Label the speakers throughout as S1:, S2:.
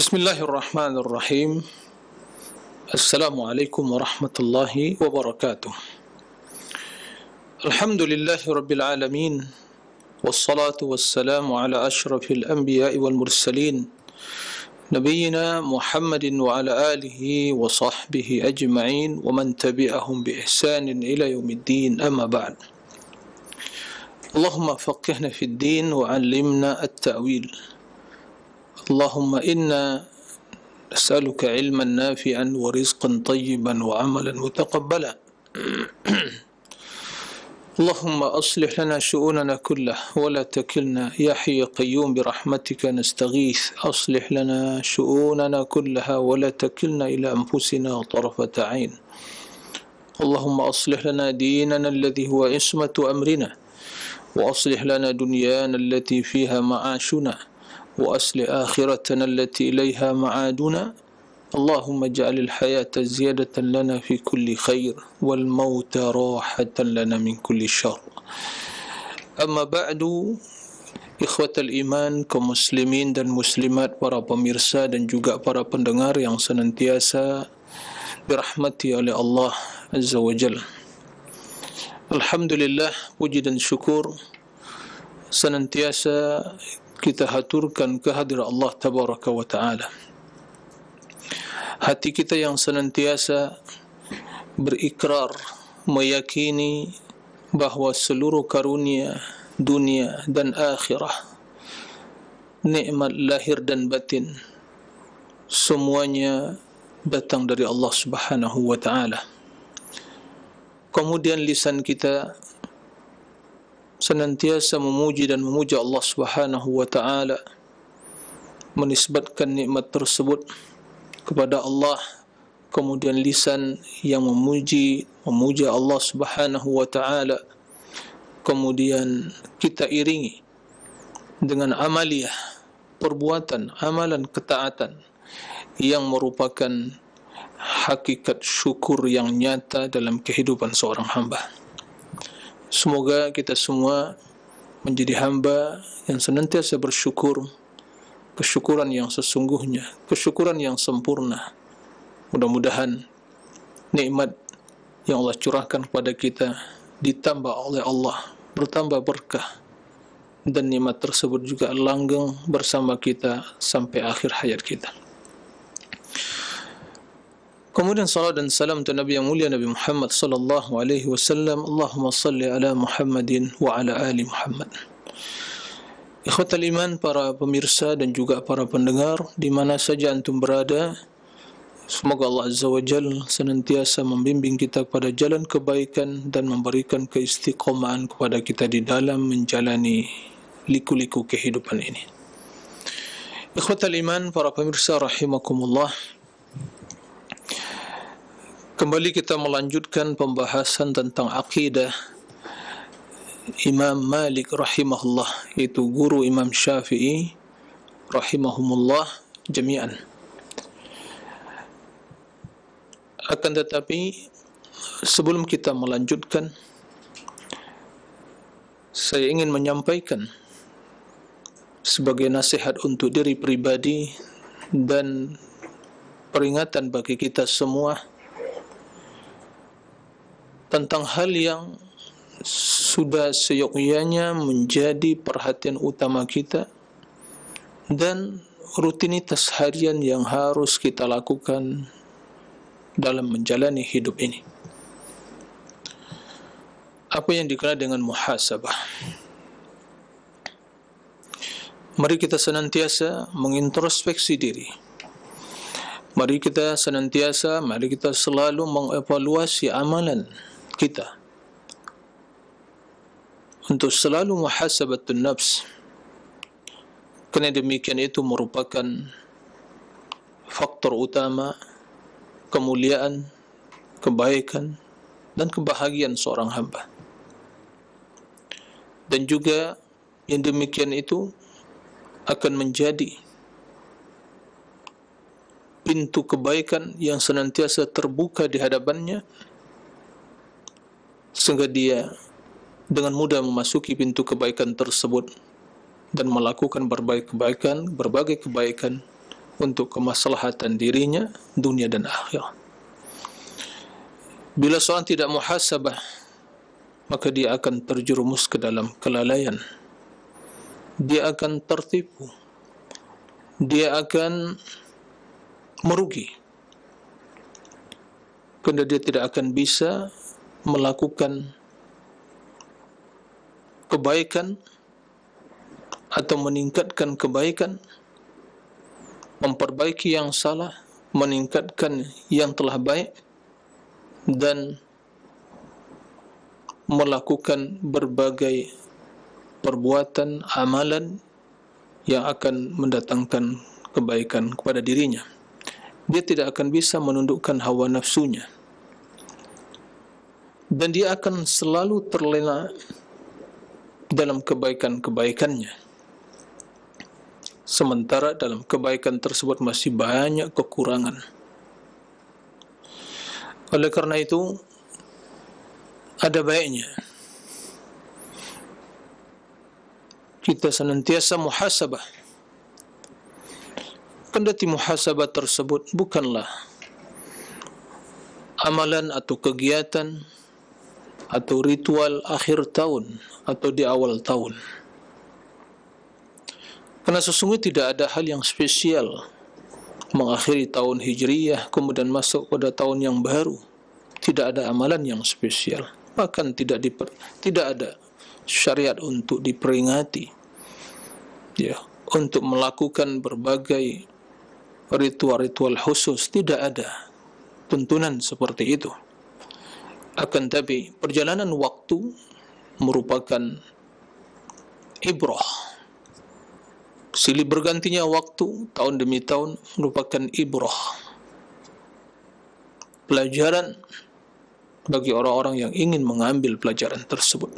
S1: Bismillahirrahmanirrahim. Assalamualaikum warahmatullahi wabarakatuh. Alhamdulillahi rabbil alamin. Wassalatu wassalamu ala ashrafil anbiya'i wal mursalin. Nabiyyina Muhammadin wa ala alihi wa sahbihi ajma'in wa man tabi'ahum bi ihsanin ila yaumiddin, amma ba'd. Allahumma faqihna fid din wa 'allimna at-ta'wil. Allahumma inna nas'aluka ilman nafi'an wa rizqan tayyiban wa amalan mutaqabbala. Allahumma aslih lana syu'unana kullah wa la takilna ya hayy ya qayyum bi rahmatika nastaghith. Aslih lana syu'unana kullaha wa la takilna ila anfusina tarfata 'ain. Allahumma aslih lana dinana alladhi huwa ismatu amrina wa aslih lana dunyana allati fiha ma'ashuna وأصل آخرتنا التي إليها معادنا. اللهم اجعل الحياة زيادة لنا في كل خير والموت راحة لنا من كل شر. أما بعد، إخوة الإيمان, kaum muslimin dan muslimat, para pemirsa dan juga para pendengar yang senantiasa dirahmati oleh Allah Azza wa Jalla. Alhamdulillah, puji dan syukur senantiasa kita haturkan kehadiran Allah Tabaraka wa Ta'ala. Hati kita yang senantiasa berikrar, meyakini bahawa seluruh karunia dunia dan akhirah, nikmat lahir dan batin, semuanya datang dari Allah Subhanahu wa Ta'ala. Kemudian lisan kita senantiasa memuji dan memuja Allah Subhanahu wa Ta'ala, menisbatkan nikmat tersebut kepada Allah. Kemudian lisan yang memuja Allah Subhanahu wa Ta'ala, kemudian kita iringi dengan amaliyah, perbuatan, amalan ketaatan yang merupakan hakikat syukur yang nyata dalam kehidupan seorang hamba. Semoga kita semua menjadi hamba yang senantiasa bersyukur, kesyukuran yang sesungguhnya, kesyukuran yang sempurna. Mudah-mudahan nikmat yang Allah curahkan kepada kita ditambah oleh Allah, bertambah berkah, dan nikmat tersebut juga langgeng bersama kita sampai akhir hayat kita. Kemudian salat dan salam untuk Nabi yang mulia Nabi Muhammad sallallahu alaihi wasallam. Allahumma salli ala Muhammadin wa ala ali Muhammad. Ikhwatal iman, para pemirsa dan juga para pendengar di mana saja antum berada, semoga Allah Azza wa Jalla senantiasa membimbing kita kepada jalan kebaikan dan memberikan keistiqomahan kepada kita di dalam menjalani liku-liku kehidupan ini. Ikhwatal iman, para pemirsa rahimakumullah, kembali kita melanjutkan pembahasan tentang akidah Imam Malik rahimahullah, yaitu guru Imam Syafi'i rahimahumullah jami'an. Akan tetapi sebelum kita melanjutkan, saya ingin menyampaikan sebagai nasihat untuk diri pribadi dan peringatan bagi kita semua tentang hal yang sudah seyogyanya menjadi perhatian utama kita dan rutinitas harian yang harus kita lakukan dalam menjalani hidup ini. Apa yang dikenal dengan muhasabah? Mari kita senantiasa mengintrospeksi diri. Mari kita selalu mengevaluasi amalan kita untuk selalu muhasabatun nafs, kerana demikian itu merupakan faktor utama kemuliaan, kebaikan dan kebahagiaan seorang hamba. Dan juga yang demikian itu akan menjadi pintu kebaikan yang senantiasa terbuka di hadapannya, sehingga dia dengan mudah memasuki pintu kebaikan tersebut dan melakukan berbagai kebaikan untuk kemaslahatan dirinya, dunia dan akhirat. Bila seorang tidak muhasabah, maka dia akan terjerumus ke dalam kelalaian. Dia akan tertipu. Dia akan merugi. Kerana dia tidak akan bisa melakukan kebaikan atau meningkatkan kebaikan, memperbaiki yang salah, meningkatkan yang telah baik, dan melakukan berbagai perbuatan, amalan yang akan mendatangkan kebaikan kepada dirinya. Dia tidak akan bisa menundukkan hawa nafsunya, dan dia akan selalu terlena dalam kebaikan-kebaikannya, sementara dalam kebaikan tersebut masih banyak kekurangan. Oleh karena itu, ada baiknya kita senantiasa muhasabah. Kendati muhasabah tersebut bukanlah amalan atau kegiatan atau ritual akhir tahun atau di awal tahun. Karena sesungguhnya tidak ada hal yang spesial mengakhiri tahun Hijriyah kemudian masuk pada tahun yang baru. Tidak ada amalan yang spesial. Bahkan tidak ada syariat untuk diperingati, ya, untuk melakukan berbagai ritual-ritual khusus. Tidak ada tuntunan seperti itu. Akan tapi perjalanan waktu merupakan ibrah. Silih bergantinya waktu tahun demi tahun merupakan ibrah, pelajaran bagi orang-orang yang ingin mengambil pelajaran tersebut.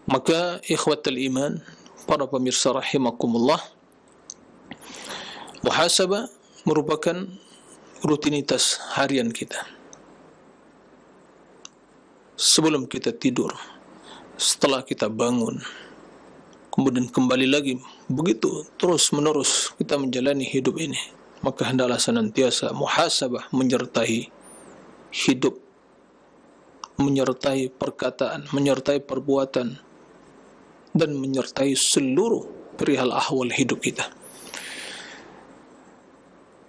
S1: Maka ikhwatul iman, para pemirsa rahimakumullah, muhasabah merupakan rutinitas harian kita. Sebelum kita tidur, setelah kita bangun, kemudian kembali lagi, begitu terus menerus kita menjalani hidup ini. Maka hendaklah senantiasa muhasabah menyertai hidup, menyertai perkataan, menyertai perbuatan, dan menyertai seluruh perihal ahwal hidup kita.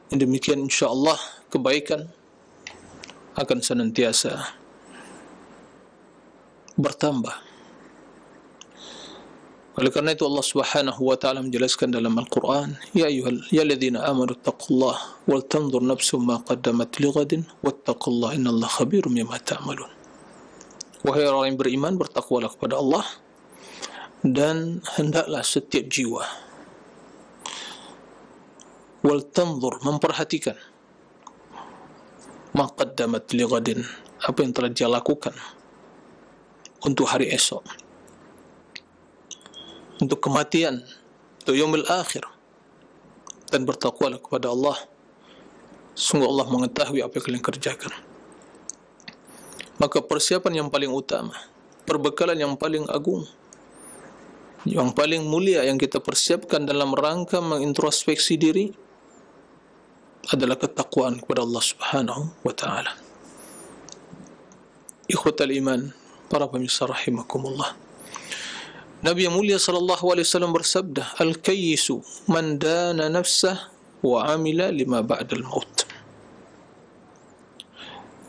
S1: Demikian insyaAllah kebaikan akan senantiasa bertambah. Oleh karena itu Allah Subhanahu wa taala menjelaskan dalam Al-Qur'an, ya ayyuhalladzina amanu taqullaha wal tanzur nafsum ma qaddamat lighadin wattaqullaha innallaha khabirum bima ta'malun. Wahai orang yang beriman, bertakwalah kepada Allah, dan hendaklah setiap jiwa wal tanzur, memperhatikan, ma qaddamat lighadin, apa yang telah dia lakukan untuk hari esok, untuk kematian, untuk yaumil akhir, dan bertakwalah kepada Allah. Sungguh Allah mengetahui apa yang kalian kerjakan. Maka persiapan yang paling utama, perbekalan yang paling agung, yang paling mulia yang kita persiapkan dalam rangka mengintrospeksi diri adalah ketakwaan kepada Allah Subhanahu wa taala. Ikhwatal iman, para pemirsa rahimakumullah, Nabi yang mulia sallallahu alaihi wasallam bersabda, al-kayyisu man dana nafsah wa amila lima ba'dal maut,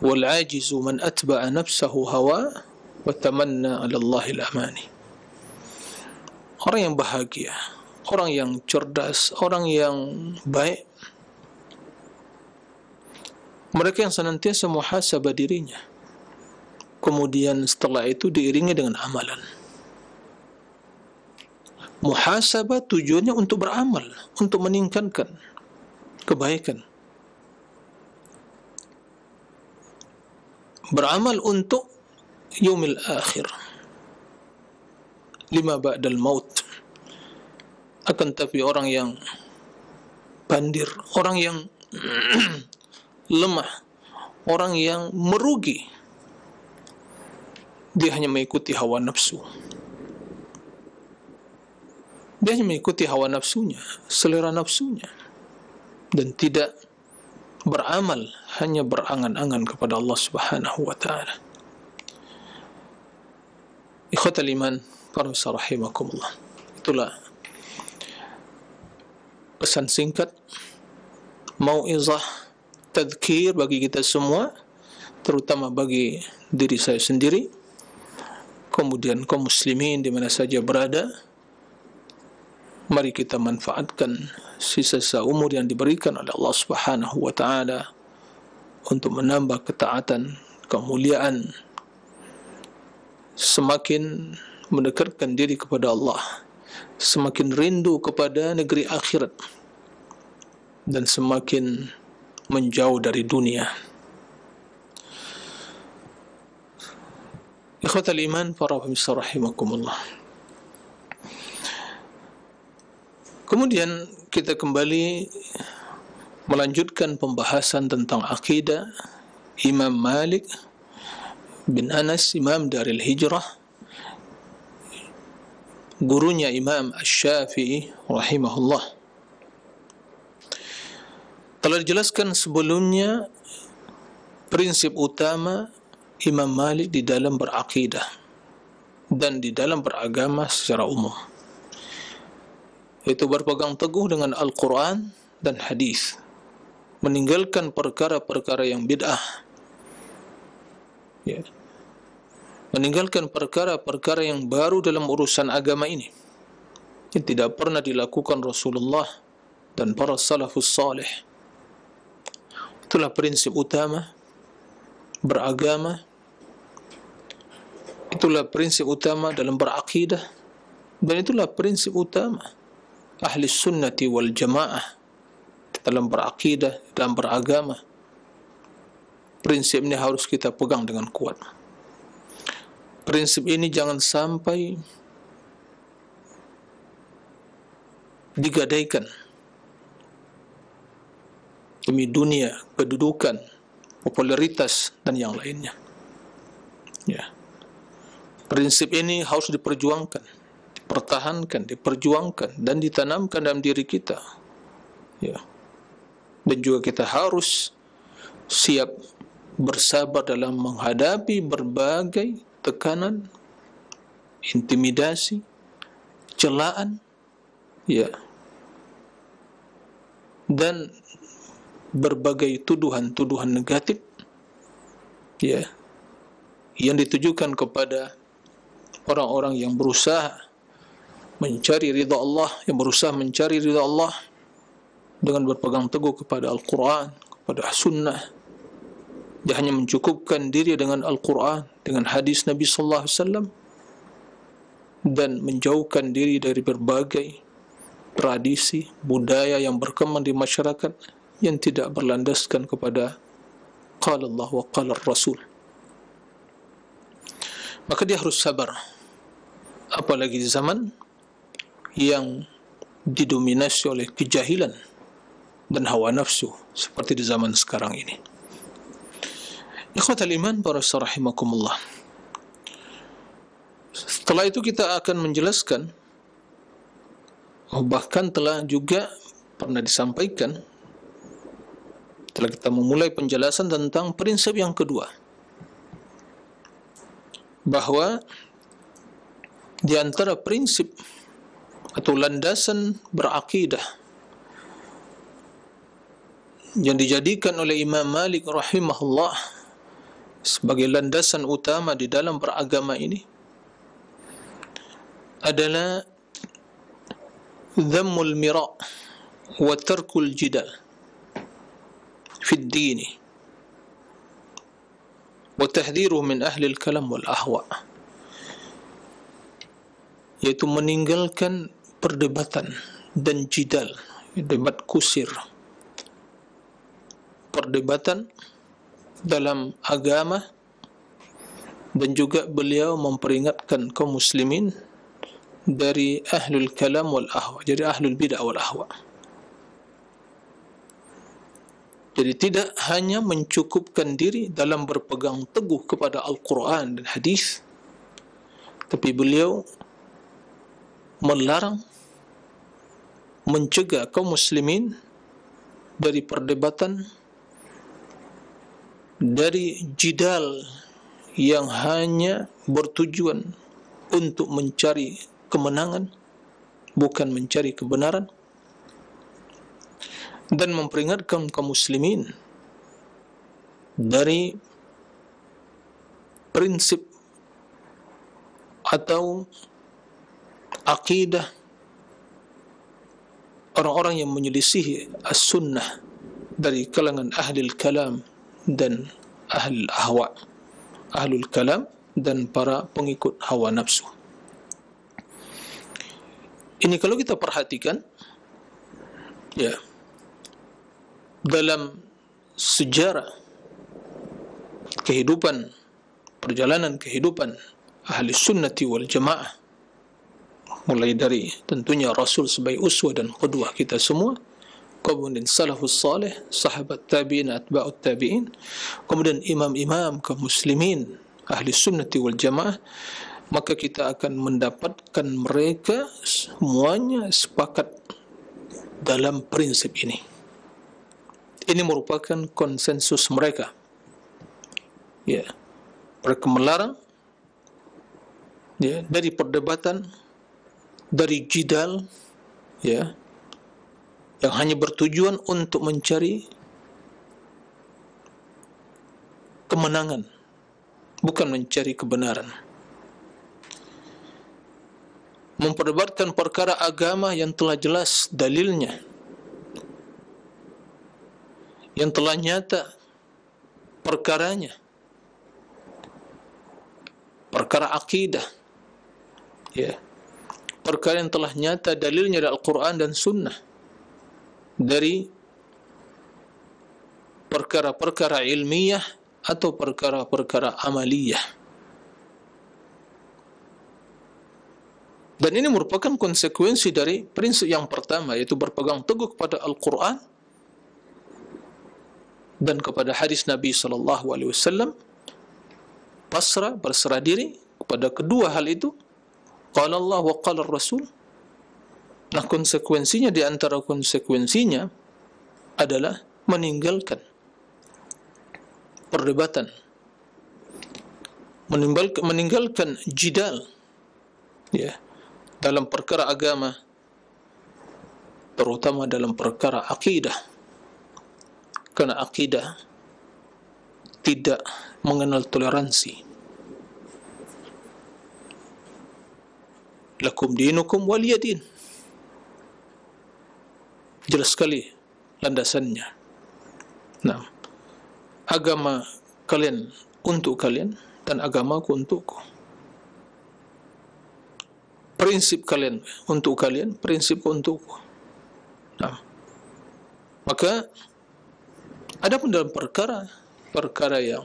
S1: wal ajizu man atba'a nafsahu hawa wa tamanna 'ala Allahil amani. Orang yang bahagia, orang yang cerdas, orang yang baik, mereka yang senantiasa muhasabah dirinya, kemudian setelah itu diiringi dengan amalan. Muhasabah tujuannya untuk beramal, untuk meningkatkan kebaikan. Beramal untuk yaumil akhir, lima ba'dal maut. Akan tapi orang yang bandir, orang yang lemah, orang yang merugi, dia hanya mengikuti hawa nafsu. Dia hanya mengikuti hawa nafsunya, selera nafsunya, dan tidak beramal, hanya berangan-angan kepada Allah Subhanahu wa taala. Ikhwatal iman, para rahimakumullah. Itulah pesan singkat, mau'izah, tadhkir bagi kita semua, terutama bagi diri saya sendiri, kemudian kaum muslimin di mana saja berada. Mari kita manfaatkan sisa-sisa umur yang diberikan oleh Allah Subhanahu wa taala untuk menambah ketaatan, kemuliaan, semakin mendekatkan diri kepada Allah, semakin rindu kepada negeri akhirat, dan semakin menjauh dari dunia. Ikhwatal iman, para pemirsa rahimakumullah. Kemudian kita kembali melanjutkan pembahasan tentang akidah Imam Malik bin Anas, Imam Daril Hijrah, gurunya Imam Asy-Syafi'i rahimahullah. Telah dijelaskan sebelumnya prinsip utama Imam Malik di dalam berakidah dan di dalam beragama secara umum, yaitu berpegang teguh dengan Al-Quran dan hadis, meninggalkan perkara-perkara yang bid'ah, ya, meninggalkan perkara-perkara yang baru dalam urusan agama ini yang tidak pernah dilakukan Rasulullah dan para salafus salih. Itulah prinsip utama beragama, itulah prinsip utama dalam berakidah, dan itulah prinsip utama ahli sunnati wal jamaah dalam berakidah, dalam beragama. Prinsip ini harus kita pegang dengan kuat. Prinsip ini jangan sampai digadaikan demi dunia, kedudukan, popularitas, dan yang lainnya. Ya. Prinsip ini harus diperjuangkan, dipertahankan, diperjuangkan, dan ditanamkan dalam diri kita. Ya. Dan juga kita harus siap bersabar dalam menghadapi berbagai tekanan, intimidasi, celaan, ya, dan berbagai tuduhan-tuduhan negatif, ya, yang ditujukan kepada orang-orang yang berusaha mencari ridha Allah, yang berusaha mencari ridha Allah dengan berpegang teguh kepada Al-Quran, kepada Sunnah. Dia hanya mencukupkan diri dengan Al-Quran, dengan hadis Nabi Sallallahu Alaihi Wasallam, dan menjauhkan diri dari berbagai tradisi, budaya yang berkembang di masyarakat yang tidak berlandaskan kepada qala Allah wa qala Rasul. Maka dia harus sabar, apalagi di zaman yang didominasi oleh kejahilan dan hawa nafsu seperti di zaman sekarang ini. Ikhwatal iman, para rahimakumullah. Setelah itu kita akan menjelaskan, bahkan telah juga pernah disampaikan, telah kita memulai penjelasan tentang prinsip yang kedua, bahwa di antara prinsip atau landasan berakidah yang dijadikan oleh Imam Malik rahimahullah sebagai landasan utama di dalam beragama ini adalah dhammul mira' wa tarkul jidal fi ad-din wa tahdhiruhu min ahli al-kalam wal ahwa', yaitu meninggalkan perdebatan dan jidal, debat kusir, perdebatan dalam agama, dan juga beliau memperingatkan kaum muslimin dari ahlul kalam wal ahwa, jadi ahlul bid'ah wal ahwa. Jadi tidak hanya mencukupkan diri dalam berpegang teguh kepada Al-Quran dan hadis, tapi beliau melarang mencegah kaum muslimin dari perdebatan, dari jidal yang hanya bertujuan untuk mencari kemenangan, bukan mencari kebenaran, dan memperingatkan kaum muslimin dari prinsip atau akidah orang-orang yang menyelisihi as-sunnah dari kalangan ahlul kalam dan ahlul ahwa. Ahlul kalam dan para pengikut hawa nafsu. Ini kalau kita perhatikan, ya, dalam sejarah kehidupan, perjalanan kehidupan ahli sunnati wal jamaah, mulai dari tentunya Rasul sebagai uswah dan qudwah kita semua, kemudian salafus salih, sahabat tabi'in, atba'ut tabi'in, kemudian imam-imam kaum muslimin ahli sunnati wal jamaah, maka kita akan mendapatkan mereka semuanya sepakat dalam prinsip ini. Ini merupakan konsensus mereka. Ya, mereka melarang, ya, dari perdebatan, dari jidal, ya, yang hanya bertujuan untuk mencari kemenangan, bukan mencari kebenaran. Memperdebatkan perkara agama yang telah jelas dalilnya, yang telah nyata perkaranya, perkara akidah, ya, perkara yang telah nyata dalilnya dari Al-Quran dan Sunnah, dari perkara-perkara ilmiah atau perkara-perkara amaliyah. Dan ini merupakan konsekuensi dari prinsip yang pertama, yaitu berpegang teguh kepada Al-Quran dan kepada hadis Nabi SAW, pasrah, berserah diri kepada kedua hal itu, qala Allah wa qala Rasul. Nah, konsekuensinya, di antara konsekuensinya adalah meninggalkan perdebatan, meninggalkan jidal, ya, dalam perkara agama, terutama dalam perkara akidah, karena akidah tidak mengenal toleransi. Lakum dinukum waliyadin, jelas sekali landasannya. Nah, agama kalian untuk kalian dan agamaku untukku. Prinsip kalian untuk kalian, prinsipku untukku. Nah, maka adapun dalam perkara yang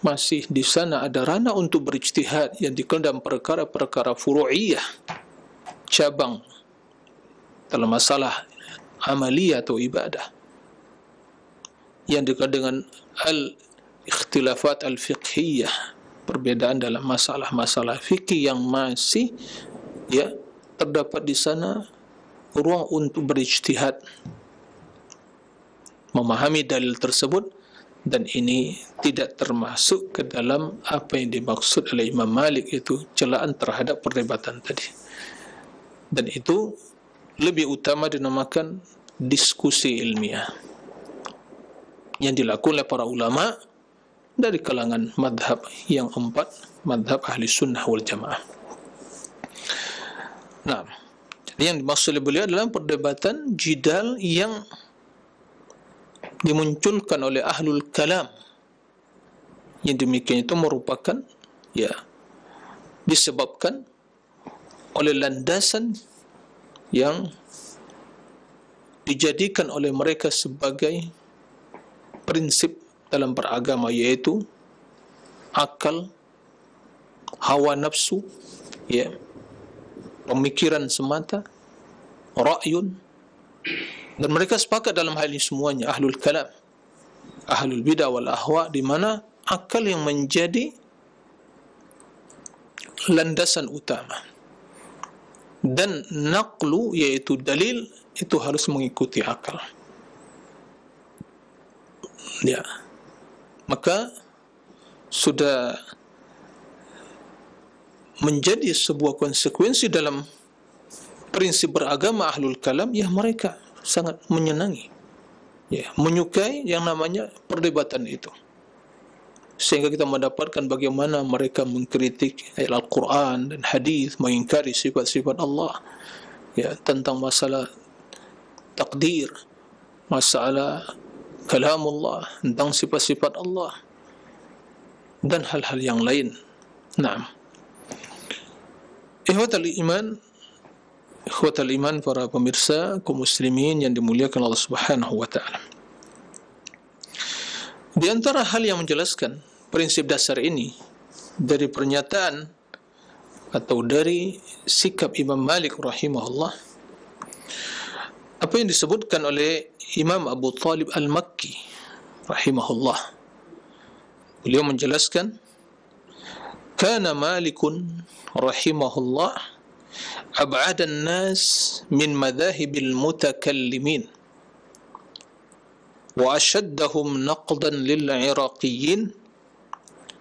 S1: masih di sana ada ranah untuk berijtihad, yang dikenal dalam perkara-perkara furu'iyah, cabang dalam masalah amaliyah atau ibadah, yang dikenal dengan al-ikhtilafat al-fiqhiyah, perbedaan dalam masalah-masalah fikih yang masih, ya, terdapat di sana ruang untuk berijtihad, memahami dalil tersebut, dan ini tidak termasuk ke dalam apa yang dimaksud oleh Imam Malik, itu celaan terhadap perdebatan tadi. Dan itu lebih utama dinamakan diskusi ilmiah yang dilakukan oleh para ulama dari kalangan madhab yang empat, madhab ahli sunnah wal jamaah. Nah, jadi yang dimaksud oleh beliau adalah perdebatan jidal yang dimunculkan oleh ahlul kalam, yang demikian itu merupakan, ya, disebabkan oleh landasan yang dijadikan oleh mereka sebagai prinsip dalam beragama, yaitu akal, hawa nafsu, ya, pemikiran semata, ra'yun. Dan mereka sepakat dalam hal ini semuanya, ahlul kalam, ahlul bidah wal ahwa, di mana akal yang menjadi landasan utama, dan naqlu, yaitu dalil, itu harus mengikuti akal. Ya. Maka sudah menjadi sebuah konsekuensi dalam prinsip beragama ahlul kalam, ya mereka sangat menyenangi, ya, menyukai yang namanya perdebatan itu. Sehingga kita mendapatkan bagaimana mereka mengkritik ayat Al-Quran dan hadis, mengingkari sifat-sifat Allah, ya, tentang masalah takdir, masalah kalamullah, tentang sifat-sifat Allah, dan hal-hal yang lain. Naam. Ikhwatal iman, para pemirsa kaum muslimin yang dimuliakan Allah Subhanahu wa taala. Di antara hal yang menjelaskan prinsip dasar ini dari pernyataan atau dari sikap Imam Malik rahimahullah, apa yang disebutkan oleh Imam Abu Talib Al-Makki rahimahullah. Beliau menjelaskan, kana Malikun rahimahullah ab'adan nas min madhahibil mutakallimin wa ashaddahum naqdan lil iraqiyyin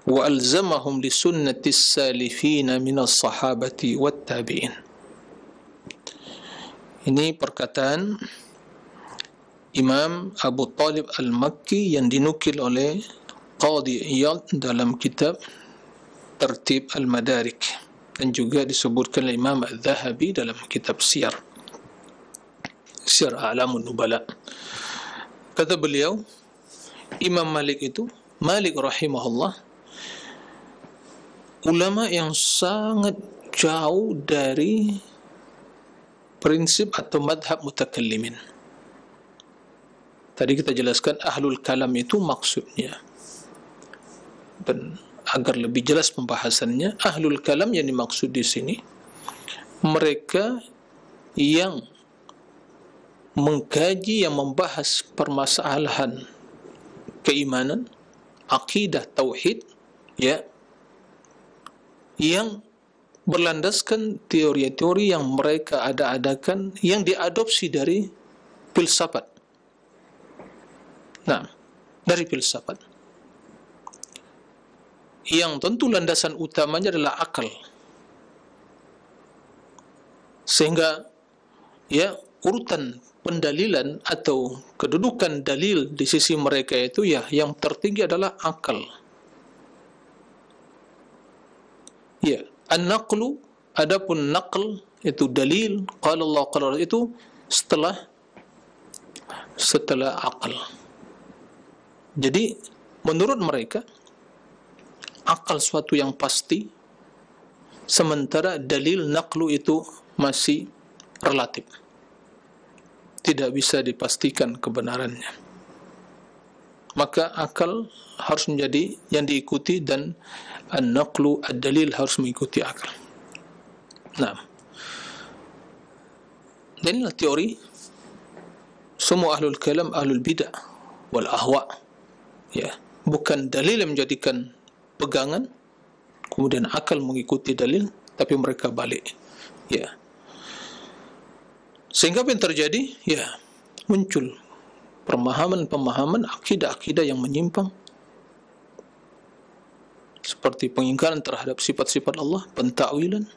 S1: wa alzamahum li sunnatis salifin min as-sahabati wat tabi'in. Ini perkataan Imam Abu Talib Al-Makki yang dinukil oleh Qadhi Iyad dalam kitab Tertib Al-Madarik, dan juga disebutkan oleh Imam Al-Zahabi dalam kitab Siyar A'lamun Nubala. Kata beliau, Imam Malik itu, Malik rahimahullah, ulama yang sangat jauh dari prinsip atau madhab mutakallimin. Tadi kita jelaskan ahlul kalam itu maksudnya, dan agar lebih jelas pembahasannya, ahlul kalam yang dimaksud di sini mereka yang mengkaji, yang membahas permasalahan keimanan, akidah, tauhid, ya, yang berlandaskan teori-teori yang mereka ada-adakan, yang diadopsi dari filsafat. Nah, dari filsafat, yang tentu landasan utamanya adalah akal, sehingga, ya, urutan pendalilan atau kedudukan dalil di sisi mereka itu, ya, yang tertinggi adalah akal. Ya, an-naqlu, adapun naql itu dalil, qala Allah qala Rasul, itu setelah akal. Jadi menurut mereka akal suatu yang pasti, sementara dalil naqlu itu masih relatif, tidak bisa dipastikan kebenarannya. Maka akal harus menjadi yang diikuti, dan an-naqlu, ad-dalil harus mengikuti akal. Nah, dan inilah teori semua ahlul kalam, ahlul bid'ah wal ahwa, ya, bukan dalil yang menjadikan pegangan, kemudian akal mengikuti dalil, tapi mereka balik, ya. Sehingga apa yang terjadi? Ya, muncul pemahaman-pemahaman akidah-akidah yang menyimpang, seperti pengingkaran terhadap sifat-sifat Allah, pentakwilan,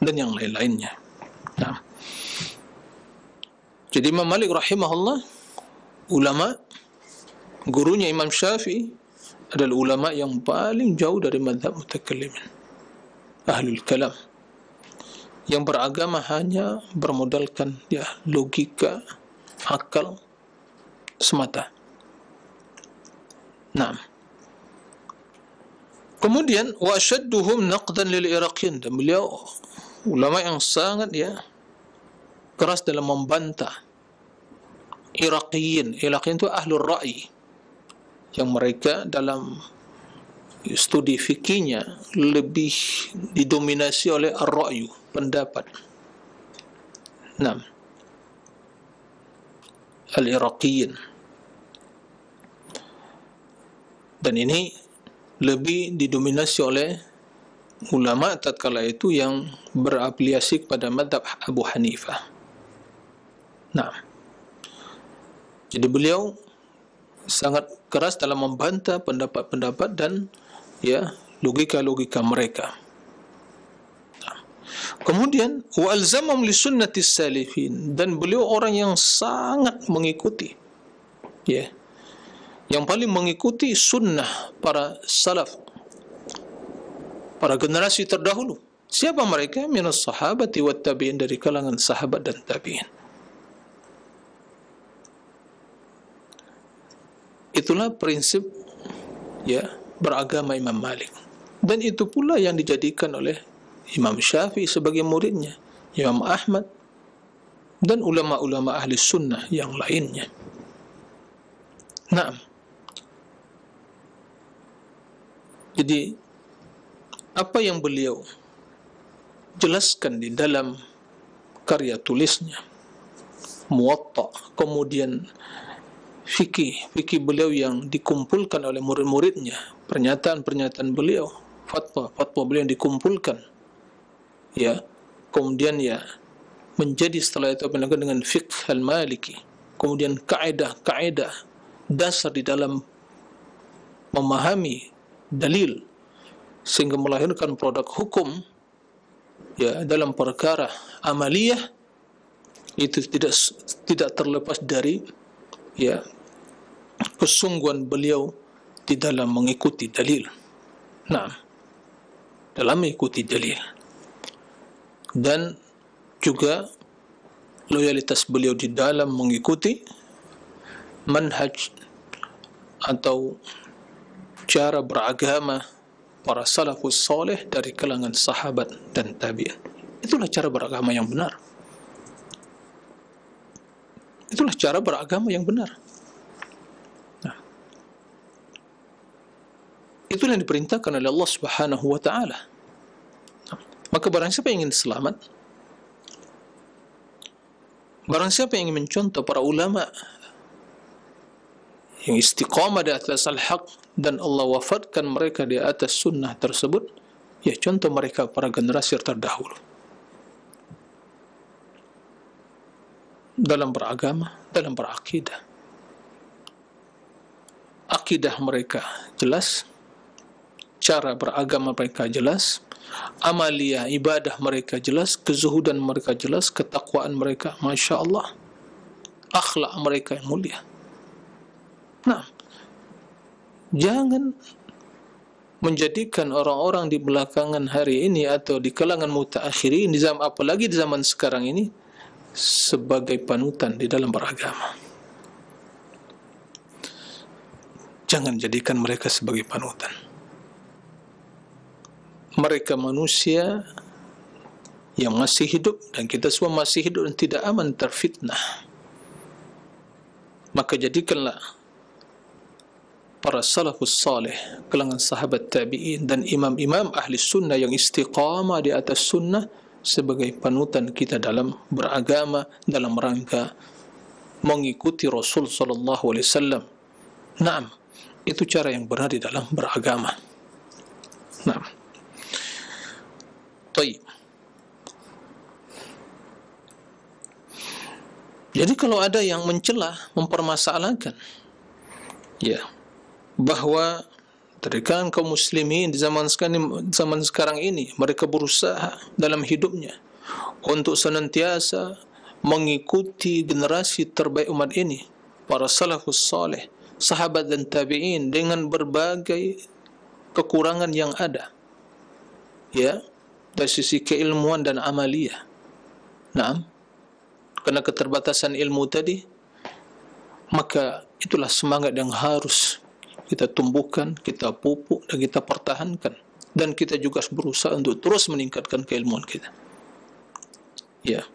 S1: dan yang lain-lainnya. Nah, jadi Imam Malik rahimahullah, ulama, gurunya Imam Syafi'i, adalah ulama yang paling jauh dari mazhab mutakallimin, ahlul kalam, yang beragama hanya bermodalkan, ya, logika, akal semata. Nah, kemudian wa ashadduhum naqdan lil iraqin, dan beliau ulama yang sangat, ya, keras dalam membantah Iraqiyin. Iraqiyin itu ahlul ra'i, yang mereka dalam studi fikihnya lebih didominasi oleh ar-ra'yu, pendapat. Nah, al-Iraqiyin, dan ini lebih didominasi oleh ulama tatkala itu yang berafiliasi kepada mazhab Abu Hanifah. Nah, jadi beliau sangat keras dalam membantah pendapat-pendapat dan ya logika-logika mereka. Kemudian wa alzamahum li sunnatis salifin, dan beliau orang yang sangat mengikuti, ya, yang paling mengikuti sunnah para salaf, para generasi terdahulu. Siapa mereka? Minas sahabati wat tabi'in, dari kalangan sahabat dan tabi'in. Itulah prinsip, ya, beragama Imam Malik, dan itu pula yang dijadikan oleh Imam Syafi'i sebagai muridnya, Imam Ahmad, dan ulama-ulama ahli sunnah yang lainnya. Nah, jadi apa yang beliau jelaskan di dalam karya tulisnya Muwatta, kemudian fikih beliau yang dikumpulkan oleh murid-muridnya, pernyataan-pernyataan beliau, fatwa beliau yang dikumpulkan, ya, kemudian ya menjadi setelah itu apa dengan fiqh al-maliki, kemudian kaidah-kaidah dasar di dalam memahami dalil sehingga melahirkan produk hukum, ya, dalam perkara amaliyah, itu tidak terlepas dari, ya, kesungguhan beliau di dalam mengikuti dalil. Nah, dalam mengikuti dalil, dan juga loyalitas beliau di dalam mengikuti manhaj atau cara beragama para salafus saleh dari kalangan sahabat dan tabi'in. Itulah cara beragama yang benar. Itulah cara beragama yang benar. Nah, itulah yang diperintahkan oleh Allah Subhanahu wa taala. Maka barang siapa yang ingin selamat, barang siapa yang ingin mencontoh para ulama yang istiqamah di atas al-haq dan Allah wafatkan mereka di atas sunnah tersebut, ya contoh mereka para generasi terdahulu dalam beragama, dalam berakidah. Akidah mereka jelas, cara beragama mereka jelas, amaliyah ibadah mereka jelas, kezuhudan mereka jelas, ketakwaan mereka Masya Allah, akhlak mereka yang mulia. Nah, jangan menjadikan orang-orang di belakangan hari ini atau di kalangan mutaakhirin, di zaman, apalagi di zaman sekarang ini, sebagai panutan di dalam beragama. Jangan jadikan mereka sebagai panutan. Mereka manusia yang masih hidup, dan kita semua masih hidup dan tidak aman terfitnah. Maka jadikanlah para salafus salih, kalangan sahabat tabi'in dan imam-imam ahli sunnah yang istiqamah di atas sunnah sebagai panutan kita dalam beragama, dalam rangka mengikuti Rasul sallallahu alaihi wasallam. Naam, itu cara yang benar di dalam beragama. Naam. Baik. Jadi kalau ada yang mencela, mempermasalahkan, ya, bahwa dari kalangan kaum muslimin di zaman sekarang ini mereka berusaha dalam hidupnya untuk senantiasa mengikuti generasi terbaik umat ini, para salafus saleh, sahabat dan tabi'in, dengan berbagai kekurangan yang ada, ya, dari sisi keilmuan dan amaliyah. Nah, karena keterbatasan ilmu tadi, maka itulah semangat yang harus kita tumbuhkan, kita pupuk, dan kita pertahankan. Dan kita juga berusaha untuk terus meningkatkan keilmuan kita. Ya.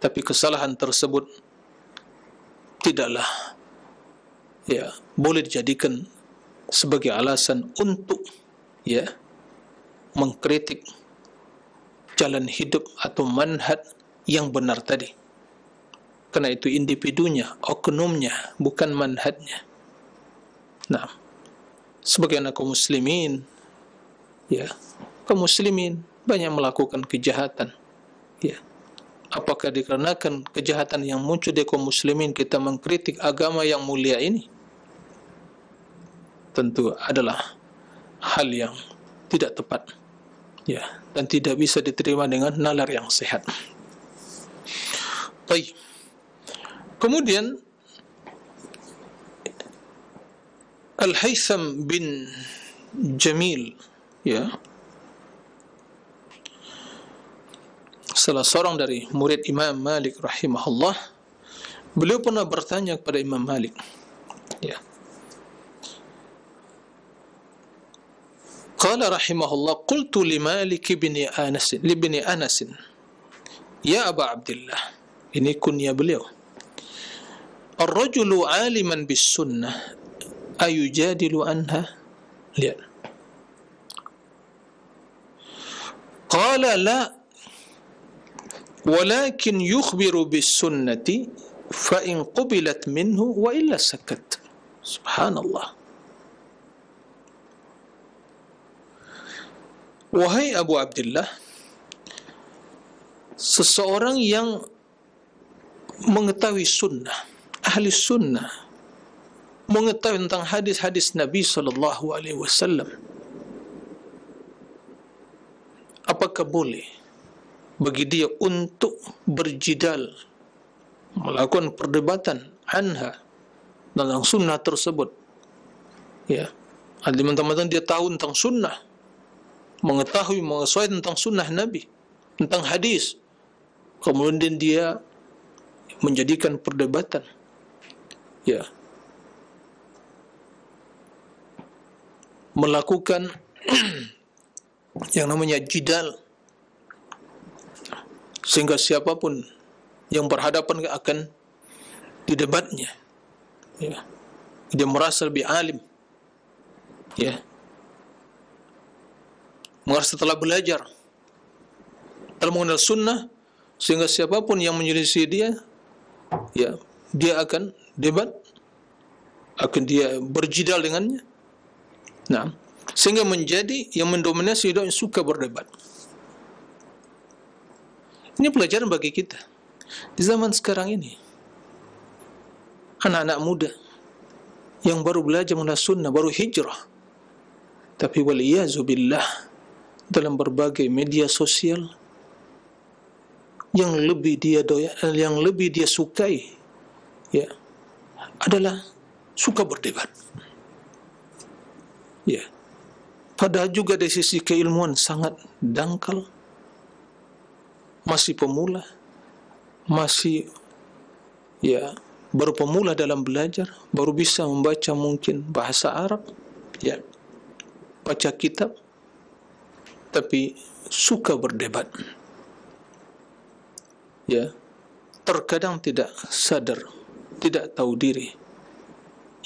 S1: Tapi kesalahan tersebut tidaklah, ya, boleh dijadikan sebagai alasan untuk, ya, mengkritik jalan hidup atau manhaj yang benar tadi. Karena itu individunya, oknumnya, bukan manhajnya. Nah, sebagai anak kaum muslimin, ya, kaum muslimin banyak melakukan kejahatan, ya, Apakah dikarenakan kejahatan yang muncul di kaum muslimin kita mengkritik agama yang mulia ini? Tentu adalah hal yang tidak tepat, ya, dan tidak bisa diterima dengan nalar yang sehat. Baik. Kemudian Al-Haytham bin Jamil, ya, salah seorang dari murid Imam Malik rahimahullah, beliau pernah bertanya kepada Imam Malik, ya. Qala rahimahullah, qultu li Malik bin Anas, ya Aba Abdullah, ini kunya beliau, ar-rajulu aliman bis sunnah ayujadilu anha? Lihat. Qala la, walakin yukhbiru bis sunnati fa in qubilat minhu wa illa sakat. Subhanallah. Wahai Abu Abdullah, seseorang yang mengetahui sunnah, ahli sunnah, mengetahui tentang hadis-hadis Nabi sallallahu alaihi wasallam, apakah boleh bagi dia untuk berjidal, melakukan perdebatan anha tentang sunnah tersebut? Ya, teman-teman dia tahu tentang sunnah, mengetahui, mengetahui tentang sunnah Nabi, tentang hadis, kemudian dia menjadikan perdebatan, ya, melakukan yang namanya jidal, sehingga siapapun yang berhadapan akan didebatnya, ya, dia merasa lebih alim, ya, merasa telah belajar, telah mengenal sunnah, sehingga siapapun yang menyelisih dia, ya, dia akan debat, akan dia berjidal dengannya. Nah, sehingga menjadi yang mendominasi hidup yang suka berdebat. Ini pelajaran bagi kita di zaman sekarang ini. Anak-anak muda yang baru belajar mengenal sunnah, baru hijrah, tapi waliyazubillah, dalam berbagai media sosial yang lebih dia yang lebih dia sukai, ya, adalah suka berdebat, ya, padahal juga dari sisi keilmuan sangat dangkal, masih pemula, masih, ya, baru pemula dalam belajar, baru bisa membaca mungkin bahasa Arab, ya, baca kitab, tapi suka berdebat, ya, terkadang tidak sadar, tidak tahu diri,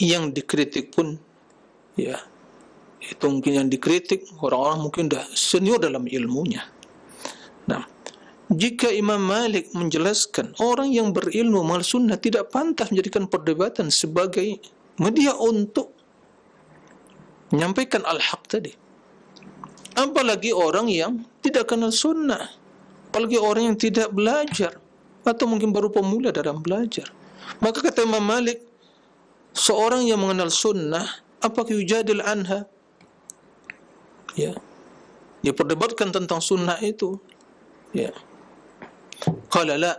S1: yang dikritik pun, ya, itu mungkin yang dikritik orang-orang mungkin dah senior dalam ilmunya. Nah, jika Imam Malik menjelaskan orang yang berilmu mengenal sunnah tidak pantas menjadikan perdebatan sebagai media untuk menyampaikan al-haq tadi, apalagi orang yang tidak kenal sunnah, apalagi orang yang tidak belajar, atau mungkin baru pemula dalam belajar. Maka kata Imam Malik, seorang yang mengenal sunnah, apakah yujadil anha? Ya, dia perdebatkan tentang sunnah itu. Ya, qala la,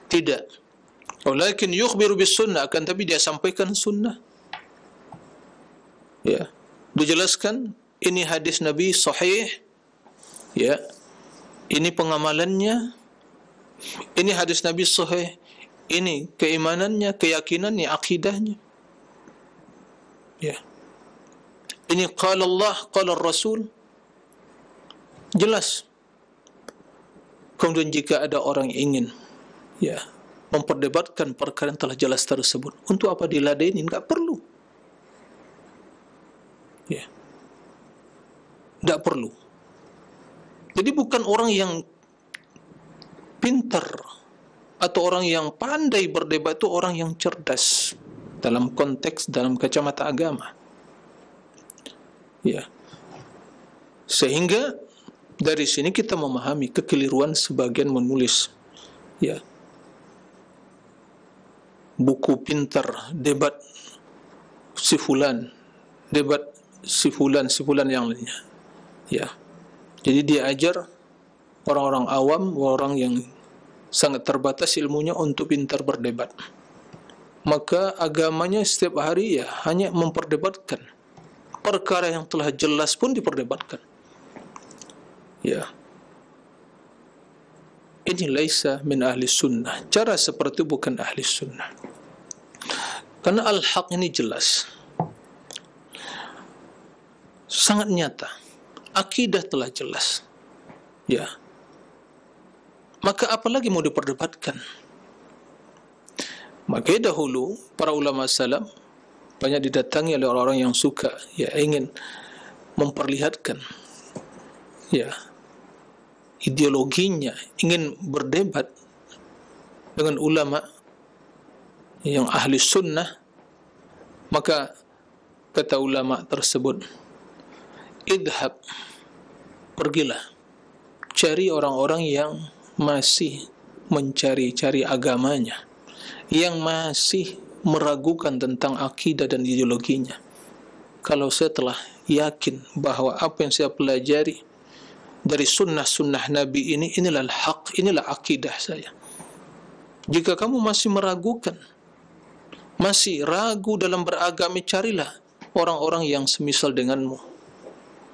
S1: tidak. Walakin yukhbiru bis sunnah, akan tapi dia sampaikan sunnah. Ya, dijelaskan ini hadis Nabi sahih, ya, ini pengamalannya, ini hadis Nabi sahih, ini keimanannya, keyakinannya, akidahnya, ya, ini qala Allah, qala Rasul, jelas. Kemudian jika ada orang yang ingin, ya, memperdebatkan perkara yang telah jelas tersebut, untuk apa diladenin? Enggak perlu, ya, tidak perlu. Jadi bukan orang yang pintar atau orang yang pandai berdebat itu orang yang cerdas dalam konteks, dalam kacamata agama, ya, sehingga Dari sini kita memahami kekeliruan sebagian menulis, ya, buku pintar, debat si fulan, debat si fulan yang lainnya, ya. Jadi dia ajar orang-orang awam, orang yang sangat terbatas ilmunya untuk pintar berdebat. Maka agamanya setiap hari ya hanya memperdebatkan perkara yang telah jelas pun diperdebatkan. Ya, ini laisa min ahli sunnah. Cara seperti bukan ahli sunnah. Karena al-haq ini jelas, sangat nyata. Akidah telah jelas. Ya, maka apalagi mau diperdebatkan? Maka dahulu para ulama salam banyak didatangi oleh orang-orang yang suka, ya, ingin memperlihatkan, ya, ideologinya, ingin berdebat dengan ulama yang ahli sunnah. Maka kata ulama tersebut, idhab, pergilah, cari orang-orang yang masih mencari-cari agamanya, yang masih meragukan tentang akidah dan ideologinya. Kalau saya telah yakin bahwa apa yang saya pelajari dari sunnah-sunnah Nabi ini, inilah hak, inilah akidah saya. Jika kamu masih meragukan, masih ragu dalam beragama, carilah orang-orang yang semisal denganmu,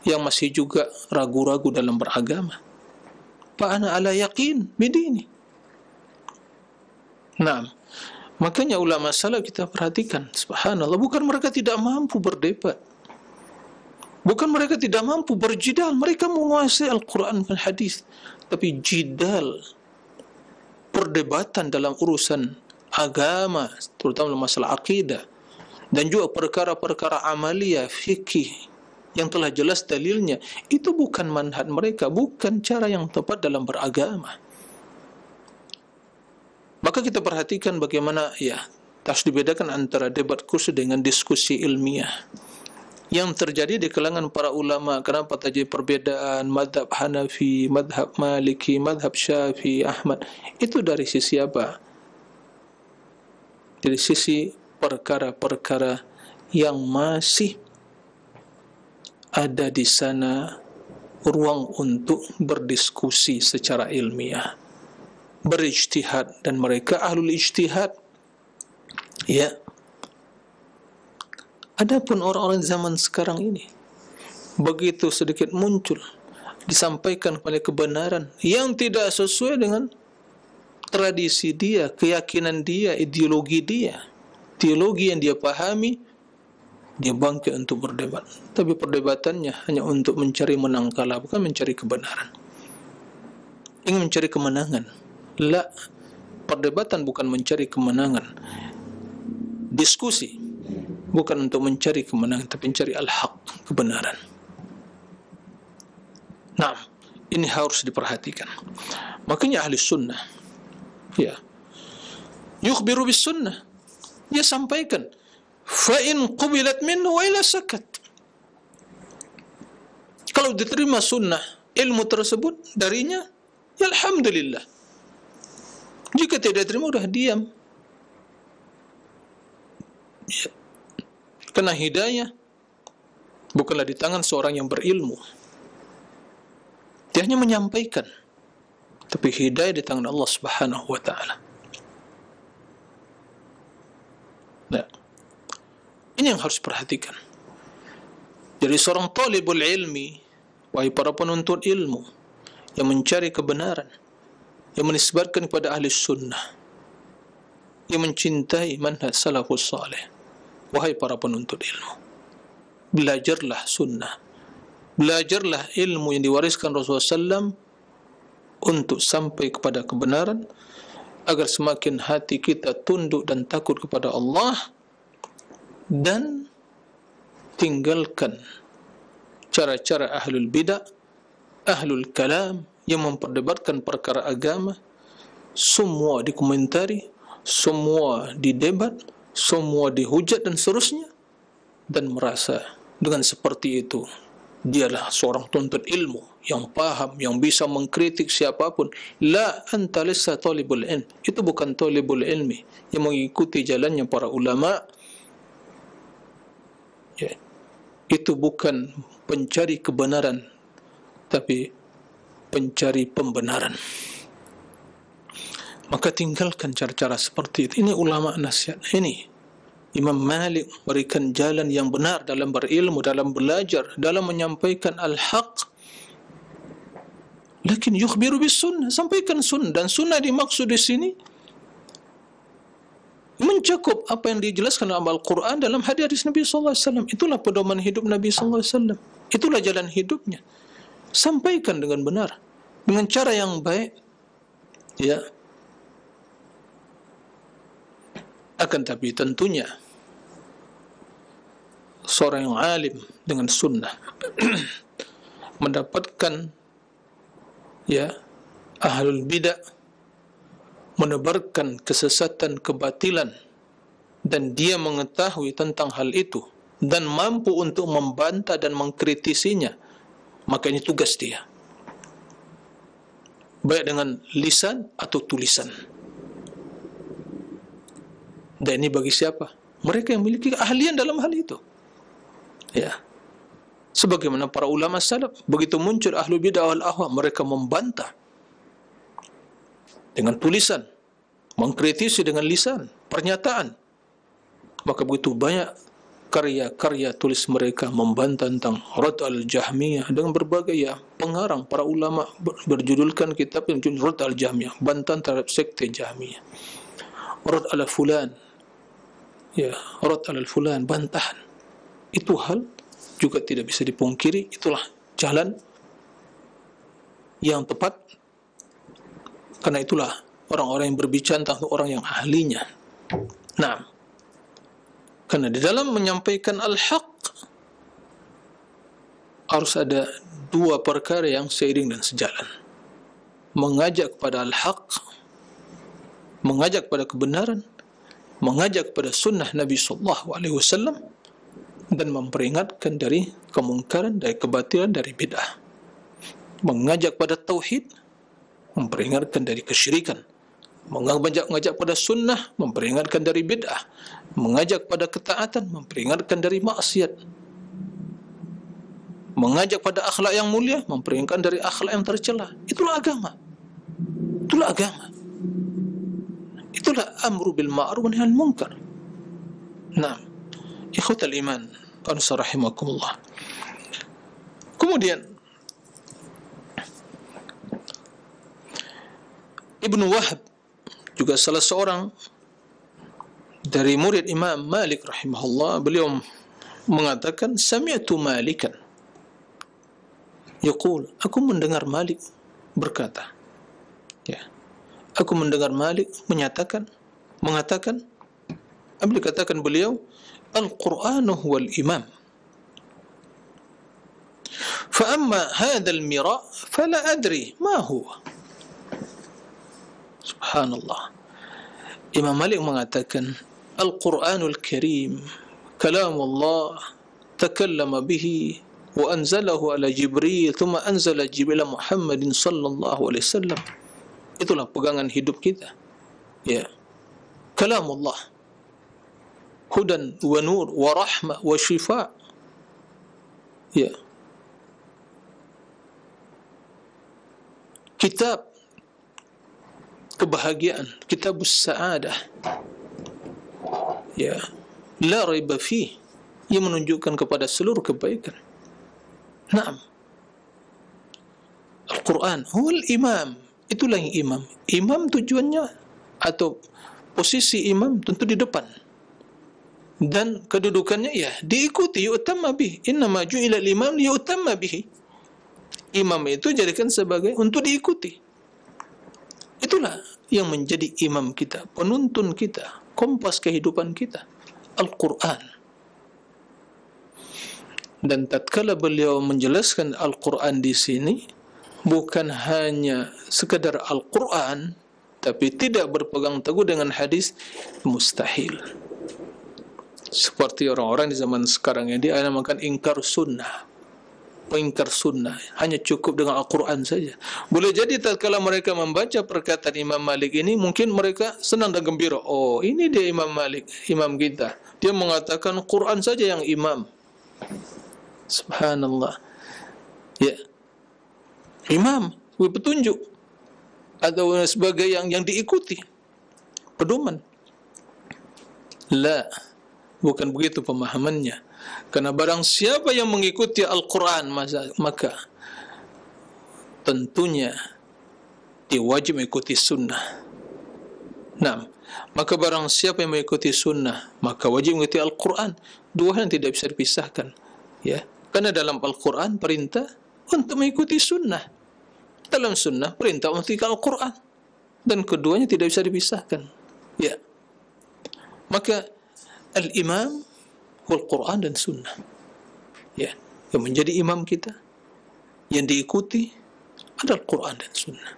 S1: yang masih juga ragu-ragu dalam beragama. Fa'ana ala yaqin bidini. Nah, makanya ulama salaf kita perhatikan, subhanallah, bukan mereka tidak mampu berdebat, bukan mereka tidak mampu berjidal, mereka menguasai Al-Quran dan hadis, tapi jidal, perdebatan dalam urusan agama, terutama dalam masalah akidah, dan juga perkara-perkara amalia, fikih, yang telah jelas dalilnya, itu bukan manhaj mereka, bukan cara yang tepat dalam beragama. Maka kita perhatikan bagaimana, ya, harus dibedakan antara debat kursi dengan diskusi ilmiah yang terjadi di kalangan para ulama. Kenapa terjadi perbedaan madhab Hanafi, madhab Maliki, madhab Syafi'i, Ahmad? Itu dari sisi apa? Dari sisi perkara-perkara yang masih ada di sana ruang untuk berdiskusi secara ilmiah, berijtihad, dan mereka ahlul ijtihad. Ya. Adapun orang-orang zaman sekarang ini, begitu sedikit muncul, disampaikan kepada kebenaran yang tidak sesuai dengan tradisi dia, keyakinan dia, ideologi dia, teologi yang dia pahami, dia bangkit untuk berdebat. Tapi perdebatannya hanya untuk mencari menang kalah, bukan mencari kebenaran. Ingin mencari kemenangan. La, perdebatan bukan mencari kemenangan. Diskusi bukan untuk mencari kemenangan, tapi mencari al-haq, kebenaran. Nah, ini harus diperhatikan. Makanya ahli sunnah, ya, yukhbiru bis sunnah, dia sampaikan, fa in qubilat minhu wa ila sakat. Kalau diterima sunnah, ilmu tersebut darinya, ya alhamdulillah. Jika tidak diterima, sudah diam. Ya. Karena hidayah bukanlah di tangan seorang yang berilmu. Dia hanya menyampaikan, tapi hidayah di tangan Allah Subhanahu wa ta'ala. Nah, ini yang harus perhatikan. Jadi seorang talibul ilmi, wahai para penuntut ilmu yang mencari kebenaran, yang menisbatkan kepada ahli sunnah, yang mencintai manhaj salafus salih, wahai para penuntut ilmu, belajarlah sunnah, belajarlah ilmu yang diwariskan Rasulullah SAW untuk sampai kepada kebenaran, agar semakin hati kita tunduk dan takut kepada Allah, dan tinggalkan cara-cara ahlul bidah, ahlul kalam, yang memperdebatkan perkara agama. Semua dikomentari, semua didebat, semua dihujat dan seterusnya, dan merasa dengan seperti itu dialah seorang tuntut ilmu yang paham, yang bisa mengkritik siapapun. La anta laysa talibul ilm. Itu bukan talibul ilmi yang mengikuti jalannya para ulama. Ya. Itu bukan pencari kebenaran, tapi pencari pembenaran. Maka tinggalkan cara-cara seperti itu. Ini ulama nasihat. Ini Imam Malik berikan jalan yang benar dalam berilmu, dalam belajar, dalam menyampaikan al-haq. Lakin yukhbiru bis sunnah, sampaikan sunnah. Dan sunnah dimaksud di sini mencakup apa yang dijelaskan dalam Al-Quran, dalam hadis Nabi SAW. Itulah pedoman hidup Nabi SAW. Itulah jalan hidupnya. Sampaikan dengan benar, dengan cara yang baik. Ya. Akan tapi tentunya seorang yang alim dengan sunnah mendapatkan ahlul bidah menebarkan kesesatan, kebatilan, dan dia mengetahui tentang hal itu dan mampu untuk membantah dan mengkritisinya, maka ini tugas dia, baik dengan lisan atau tulisan. Dan ini bagi siapa? Mereka yang memiliki keahlian dalam hal itu. Ya. Sebagaimana para ulama salaf, begitu muncul ahlul bidah wal ahwa, mereka membantah dengan tulisan, mengkritisi dengan lisan, pernyataan. Maka begitu banyak karya-karya tulis mereka membantah tentang Rad al-Jahmiyah dengan berbagai pengarang para ulama berjudulkan kitab yang judul Rad al-Jahmiyah, bantahan terhadap sekte Jahmiyah. Rad al-Fulan, Rad al-Fulan, bantahan. Itu hal juga tidak bisa dipungkiri, itulah jalan yang tepat. Karena itulah orang-orang yang berbicara tentang orang yang ahlinya. Nah, karena di dalam menyampaikan al-haq harus ada dua perkara yang seiring dan sejalan. Mengajak kepada al-haq, mengajak kepada kebenaran, mengajak kepada sunnah Nabi SAW, dan memperingatkan dari kemungkaran, dari kebatilan, dari bid'ah. Mengajak pada tauhid, memperingatkan dari kesyirikan. Mengajak pada sunnah, memperingatkan dari bid'ah. Mengajak pada ketaatan, memperingatkan dari maksiat. Mengajak pada akhlak yang mulia, memperingatkan dari akhlak yang tercela. Itulah agama. Itulah agama. Itulah amru bil ma'ruf wa nahy anil munkar. Nah, ikhwatal iman, rahimakumullah. Kemudian Ibnu Wahab juga salah seorang dari murid Imam Malik rahimahullah, beliau mengatakan, sami'tu Malikan yaqul, aku mendengar Malik berkata, aku mendengar Malik mengatakan, beliau katakan beliau, Al-Qur'anu huwal imam. Fa amma hadzal mira' fala adri ma huwa. Subhanallah. Imam Malik mengatakan, Al-Qur'anul Karim kalamullah takallama bihi wa anzalahu ala Jibril thumma anzala Jibril Muhammadin sallallahu alaihi wasallam. Itulah pegangan hidup kita. Kalamullah, hudan wa nur wa rahmah wa shifa. Kitab kebahagiaan, kitabus sa'adah. La raiba fih, ia menunjukkan kepada seluruh kebaikan. Naam. Al-Quran huwal imam, itulah yang imam. Imam tujuannya atau posisi imam tentu di depan, dan kedudukannya diikuti, yu'tamma bih. Innama ju'ila al-imam liyu'tamma bihi. Imam itu jadikan sebagai untuk diikuti. Itulah yang menjadi imam kita, penuntun kita, kompas kehidupan kita, Al-Quran. Dan tatkala beliau menjelaskan Al-Quran di sini, bukan hanya sekedar Al-Quran, tapi tidak berpegang teguh dengan hadis, mustahil. Seperti orang-orang di zaman sekarang yang dinamakan ingkar sunnah. mengingkar sunnah, hanya cukup dengan Al-Quran saja. Boleh jadi tatkala mereka membaca perkataan Imam Malik ini, mungkin mereka senang dan gembira. Oh, ini dia Imam Malik, imam kita. Dia mengatakan Quran saja yang imam. Subhanallah. Ya, imam, petunjuk, atau sebagai yang diikuti, pedoman. La, bukan begitu pemahamannya. Karena barang siapa yang mengikuti Al-Quran, maka tentunya dia wajib mengikuti sunnah. Nah, maka barang siapa yang mengikuti sunnah, maka wajib mengikuti Al-Quran. Dua hal yang tidak bisa dipisahkan. Ya, karena dalam Al-Quran perintah untuk mengikuti sunnah. Dalam sunnah perintah untuk mengikuti Al-Quran. Dan keduanya tidak bisa dipisahkan. Ya, maka al-imam Al-Quran dan sunnah, ya, yang menjadi imam kita, yang diikuti adalah Al-Quran dan sunnah.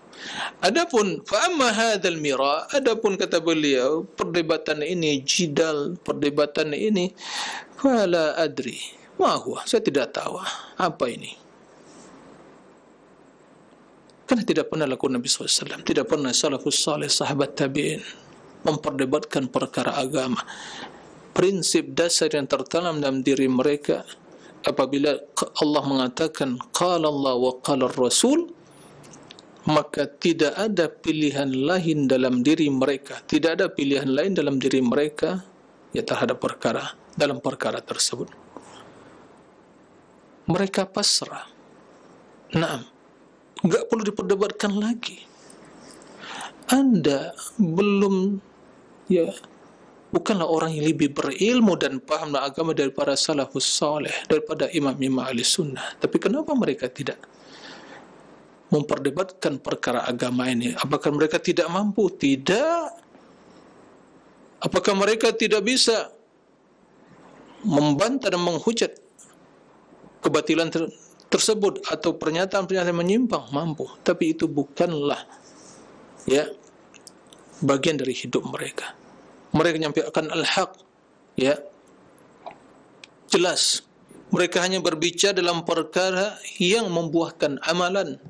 S1: Adapun fa'amma hadzal mira, adapun kata beliau perdebatan ini jidal, perdebatan ini fala adri ma huwa, saya tidak tahu apa ini. Karena tidak pernah lakukan Nabi SAW, tidak pernah salafus salih, sahabat tabi'in memperdebatkan perkara agama. Prinsip dasar yang tertanam dalam diri mereka apabila Allah mengatakan qala Allah wa qala Rasul, maka tidak ada pilihan lain dalam diri mereka, tidak ada pilihan lain dalam diri mereka ya terhadap perkara, dalam perkara tersebut. Mereka pasrah. Naam, enggak perlu diperdebatkan lagi. Anda belum, ya, bukanlah orang yang lebih berilmu dan paham agama daripada salafus salih, daripada imam-imam ahli sunnah. Tapi kenapa mereka tidak memperdebatkan perkara agama ini? Apakah mereka tidak mampu? Tidak. Apakah mereka tidak bisa membantah dan menghujat kebatilan tersebut atau pernyataan-pernyataan menyimpang? Mampu. Tapi itu bukanlah, ya, bagian dari hidup mereka. Mereka menyampaikan al-haq, ya, jelas. Mereka hanya berbicara dalam perkara yang membuahkan amalan.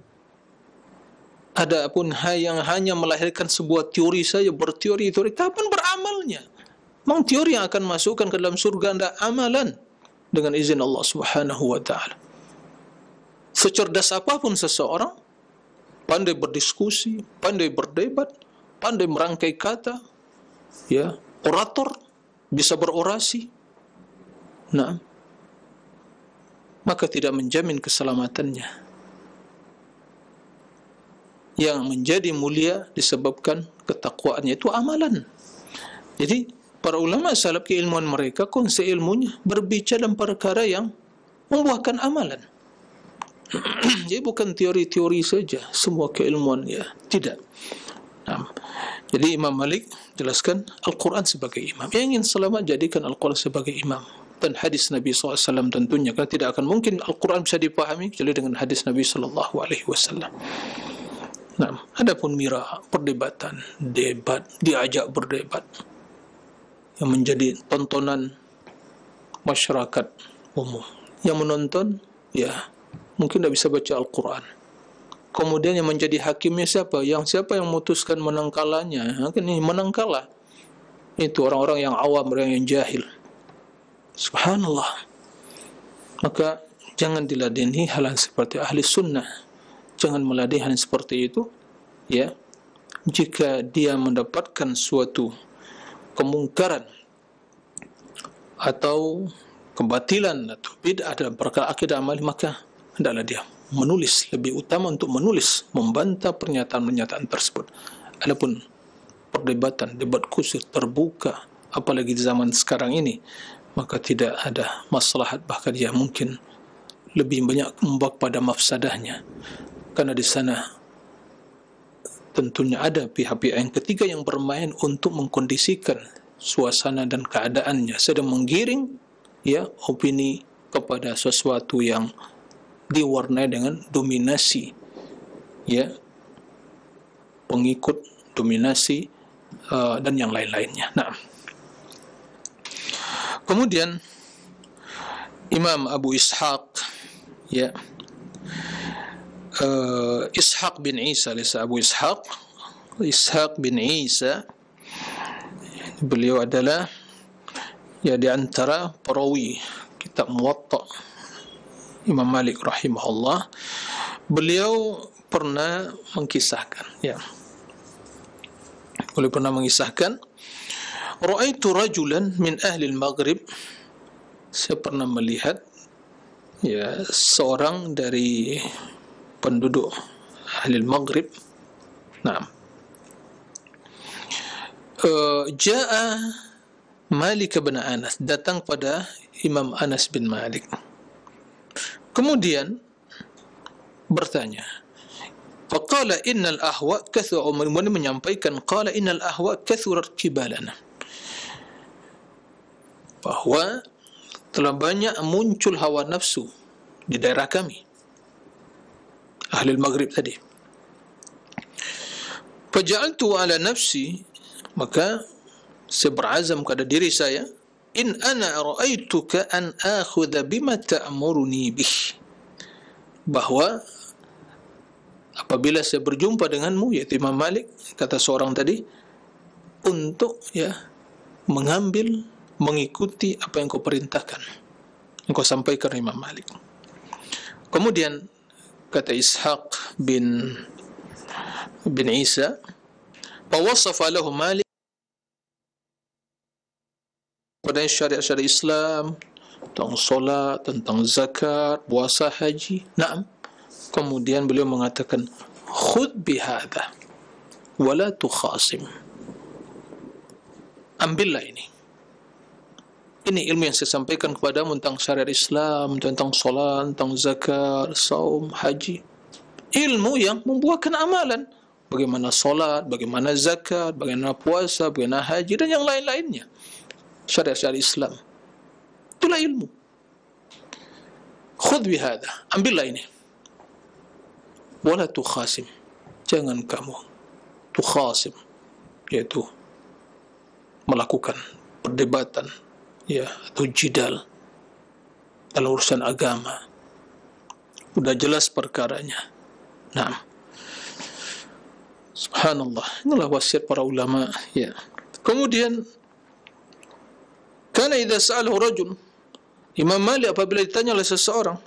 S1: Adapun yang hanya melahirkan sebuah teori saja, berteori-teori, kapan beramalnya? Memang teori yang akan masukkan ke dalam surga anda amalan dengan izin Allah Subhanahu wa taala. Secerdas apapun seseorang, pandai berdiskusi, pandai berdebat, pandai merangkai kata, ya, orator, bisa berorasi, nah, maka tidak menjamin keselamatannya. Yang menjadi mulia disebabkan ketakwaannya, itu amalan. Jadi para ulama salaf keilmuan mereka, konsep ilmunya berbicara dalam perkara yang membuahkan amalan. Jadi bukan teori-teori saja, semua keilmuan, ya, tidak. Nah, jadi Imam Malik jelaskan Al-Quran sebagai imam. Yang ingin selamat, jadikan Al-Quran sebagai imam. Dan hadis Nabi SAW tentunya, karena tidak akan mungkin Al-Quran bisa dipahami kecuali dengan hadis Nabi SAW. Nah, adapun mira, perdebatan, debat, diajak berdebat, yang menjadi tontonan masyarakat umum. Yang menonton, ya, mungkin tidak bisa baca Al-Quran. Kemudian yang menjadi hakimnya siapa? Siapa yang memutuskan menang kalahnya? Ini menang kalah. Itu orang-orang yang awam, orang yang jahil. Subhanallah. Maka jangan diladeni hal yang seperti ahli sunnah. Jangan meladeni hal yang seperti itu. Ya, jika dia mendapatkan suatu kemungkaran atau kebatilan atau bid'ah dalam perkara akidah amali, maka hendaklah dia menulis, lebih utama untuk menulis, membantah pernyataan-pernyataan tersebut. Adapun perdebatan, debat khusus terbuka, apalagi di zaman sekarang ini, maka tidak ada maslahat, bahkan dia mungkin lebih banyak membawa pada mafsadahnya. Karena di sana tentunya ada pihak-pihak yang ketiga yang bermain untuk mengkondisikan suasana dan keadaannya, sedang menggiring, ya, opini kepada sesuatu yang diwarnai dengan dominasi, ya, pengikut, dominasi, dan yang lain-lainnya. Nah, kemudian Imam Abu Ishaq, ya, Ishaq bin Isa, Abu Ishaq bin Isa, beliau adalah di antara perawi kitab Muwatta Imam Malik rahimahullah. Beliau pernah mengisahkan, beliau pernah mengisahkan, ra'aitu rajulan min ahli al-Maghrib, saya pernah melihat seorang dari penduduk ahli al-Maghrib. Ja'a Malik bin Anas, datang pada Imam Anas bin Malik, kemudian bertanya, faqala innal ahwa kathura, menyampaikan, qala innal ahwa kathura kibalana, bahwa telah banyak muncul hawa nafsu di daerah kami, ahli al-Maghrib tadi. Faja'altu ala nafsi, maka saya berazam kepada diri saya, in ana ra'aituka an akhudha bima ta'muruni bih, bahwa apabila saya berjumpa denganmu, yaitu Imam Malik, kata seorang tadi, untuk mengambil, mengikuti apa yang kau perintahkan, yang kau sampaikan Imam Malik. Kemudian kata Ishaq bin Isa, fawasafa lahu Malik pada syariat-syariat Islam, tentang solat, tentang zakat, puasa, haji. Kemudian beliau mengatakan, khudh bihadha wala tukhasim, ambillah ini ilmu yang saya sampaikan kepadamu tentang syariat Islam, tentang solat, tentang zakat, saum, haji, ilmu yang membuahkan amalan, bagaimana solat, bagaimana zakat, bagaimana puasa, bagaimana haji, dan yang lain-lainnya, syariat-syariat Islam. Itulah ilmu. Khudh bihadha, ambillah ini, wala tukhasim, jangan kamu tukhasim, yaitu melakukan perdebatan atau jidal dalam urusan agama. Sudah jelas perkaranya. Subhanallah, inilah wasiat para ulama. Kemudian, kana idza sa'alahu rajul, Imam Malik apabila ditanya oleh seseorang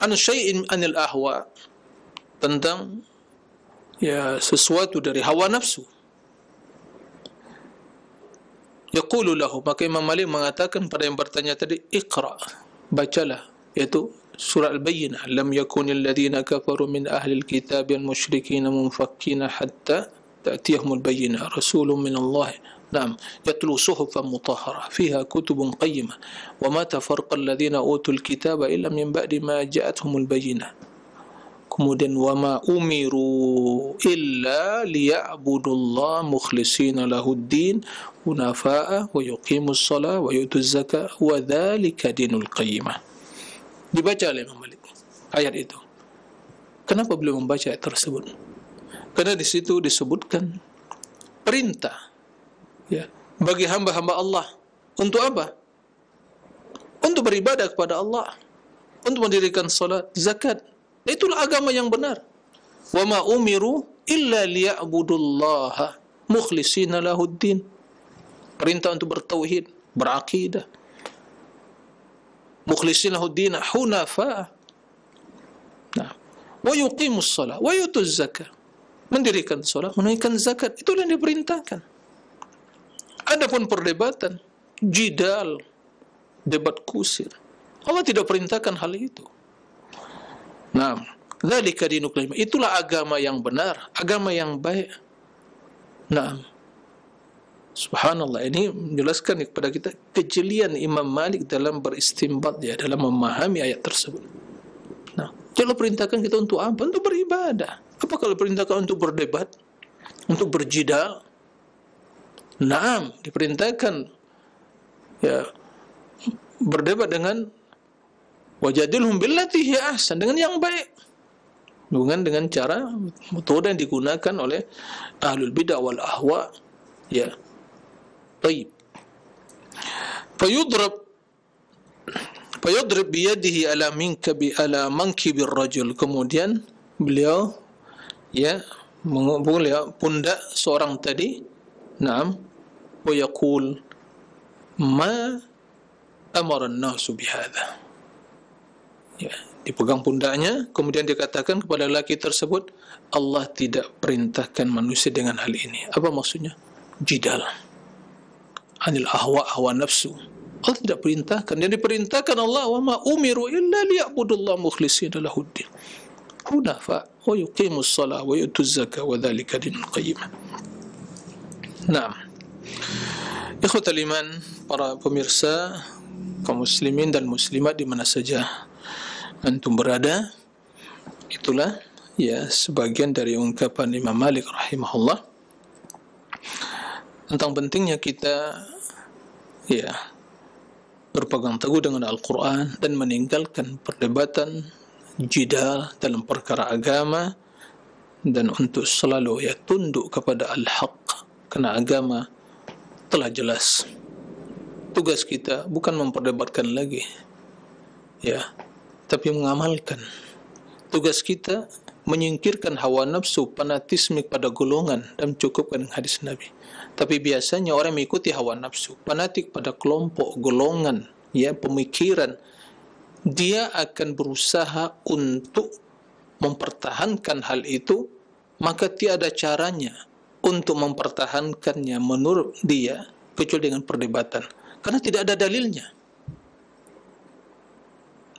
S1: an syai'in anil ahwa, tentang sesuatu dari hawa nafsu, yaqulu lahu, maka Imam Malik mengatakan pada yang bertanya tadi, iqra, bacalah, yaitu surah Al-Bayyinah, lam yakunil ladzina kafaru min ahli al-kitab wal musyrikin munfakkina hatta ta'tiyahumul bayyinah rasulun min Allah, yatlu suhufan mutahharah fiha kutubun qayyimah wa ma tafarraqa alladhina utul kitaba illa min ba'di ma ja'atuhumul bayyinah. Kemudian, wa ma umiru illa liya'budullaha mukhlishina lahuddin hunafa'a wa yuqimus shalah wa yutuz zakah wa dzalika dinul qayyimah. Dibaca oleh Imam Malik ayat itu. Kenapa beliau membaca ayat tersebut? Karena di situ disebutkan perintah bagi hamba-hamba Allah untuk apa? Untuk beribadah kepada Allah, untuk mendirikan salat, zakat. Itulah agama yang benar. Wa ma umiru illa liya'budullaha mukhlishina lahuddin. Perintah untuk bertauhid, berakidah. Mukhlishina lahuddin hunafa. Wa yuqimus shalah wa yutuz zakah. Mendirikan salat, menunaikan zakat, itulah yang diperintahkan. Adapun perdebatan, jidal, debat kusir, Allah tidak perintahkan hal itu. Dzalika dinul qayyim, itulah agama yang benar, agama yang baik. Subhanallah, ini menjelaskan kepada kita kejelian Imam Malik dalam beristinbat, dalam memahami ayat tersebut. Kalau perintahkan kita untuk apa? Untuk beribadah. Apa kalau perintahkan untuk berdebat, untuk berjidal? Diperintahkan berdebat dengan wajadilhum billati hiya ahsan, dengan yang baik, bukan dengan cara metode yang digunakan oleh ahlul bidah wal ahwa. Taib. Fayadrib biyadihi ala mankibir rajul. Kemudian beliau ya mengumpul ya pundak seorang tadi. Naam. Wa yaqul ma amara an-nasu bihadza. Ya, dipegang pundaknya, kemudian dikatakan kepada lelaki tersebut, Allah tidak perintahkan manusia dengan hal ini. Apa maksudnya? Jidal. Anil ahwa hawa nafsu. Allah tidak perintahkan. Yang diperintahkan Allah, wa ma umiru illa liya'budullaha mukhlishina lahuddin. Hunafa wa yuqimus shalah wa yutuz zakah wa dzalika dinul qayyim. Naam. Ikhwatal iman, para pemirsa kaum muslimin dan muslimat di mana saja antum berada, itulah ya sebagian dari ungkapan Imam Malik rahimahullah tentang pentingnya kita ya berpegang teguh dengan Al-Quran dan meninggalkan perdebatan jidal dalam perkara agama, dan untuk selalu ya tunduk kepada al-haq, karena agama telah jelas. Tugas kita bukan memperdebatkan lagi ya, tapi mengamalkan. Tugas kita menyingkirkan hawa nafsu, fanatisme pada golongan, dan cukupkan dengan hadis Nabi. Tapi biasanya orang mengikuti hawa nafsu, fanatik pada kelompok, golongan, ya pemikiran, dia akan berusaha untuk mempertahankan hal itu, maka tiada caranya untuk mempertahankannya menurut dia kecuali dengan perdebatan, karena tidak ada dalilnya.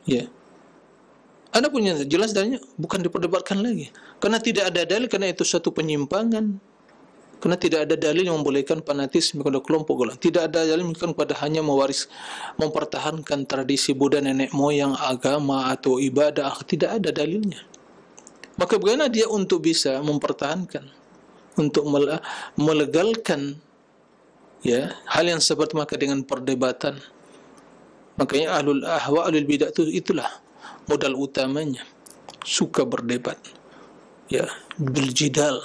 S1: Ya, Anda punya jelas dalilnya, bukan diperdebatkan lagi, karena tidak ada dalil, karena itu satu penyimpangan. Karena tidak ada dalil yang membolehkan fanatisme pada kelompok golongan. Tidak ada dalil yang pada hanya mempertahankan tradisi Buddha, nenek moyang, agama atau ibadah. Tidak ada dalilnya. Maka bagaimana dia untuk bisa mempertahankan, untuk melegalkan ya hal yang seperti maka dengan perdebatan. Makanya ahlul ahwa, ahlul bidah itulah modal utamanya, suka berdebat, ya berjidal.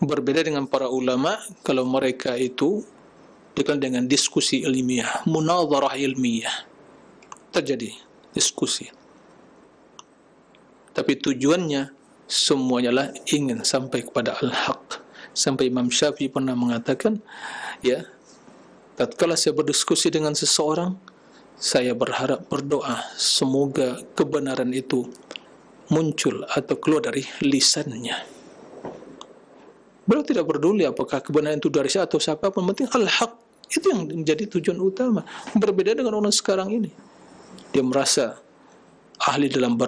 S1: Berbeda dengan para ulama, kalau mereka itu dikenal dengan diskusi ilmiah, munadharah ilmiah, terjadi diskusi. Tapi tujuannya semuanya lah ingin sampai kepada al-haq. Sampai Imam Syafi'i pernah mengatakan, ya, tatkala saya berdiskusi dengan seseorang, saya berharap, berdoa, semoga kebenaran itu muncul atau keluar dari lisannya. Beliau tidak peduli apakah kebenaran itu dari saya atau siapa pun, penting al-haq. Itu yang menjadi tujuan utama. Berbeda dengan orang sekarang ini, dia merasa ahli dalam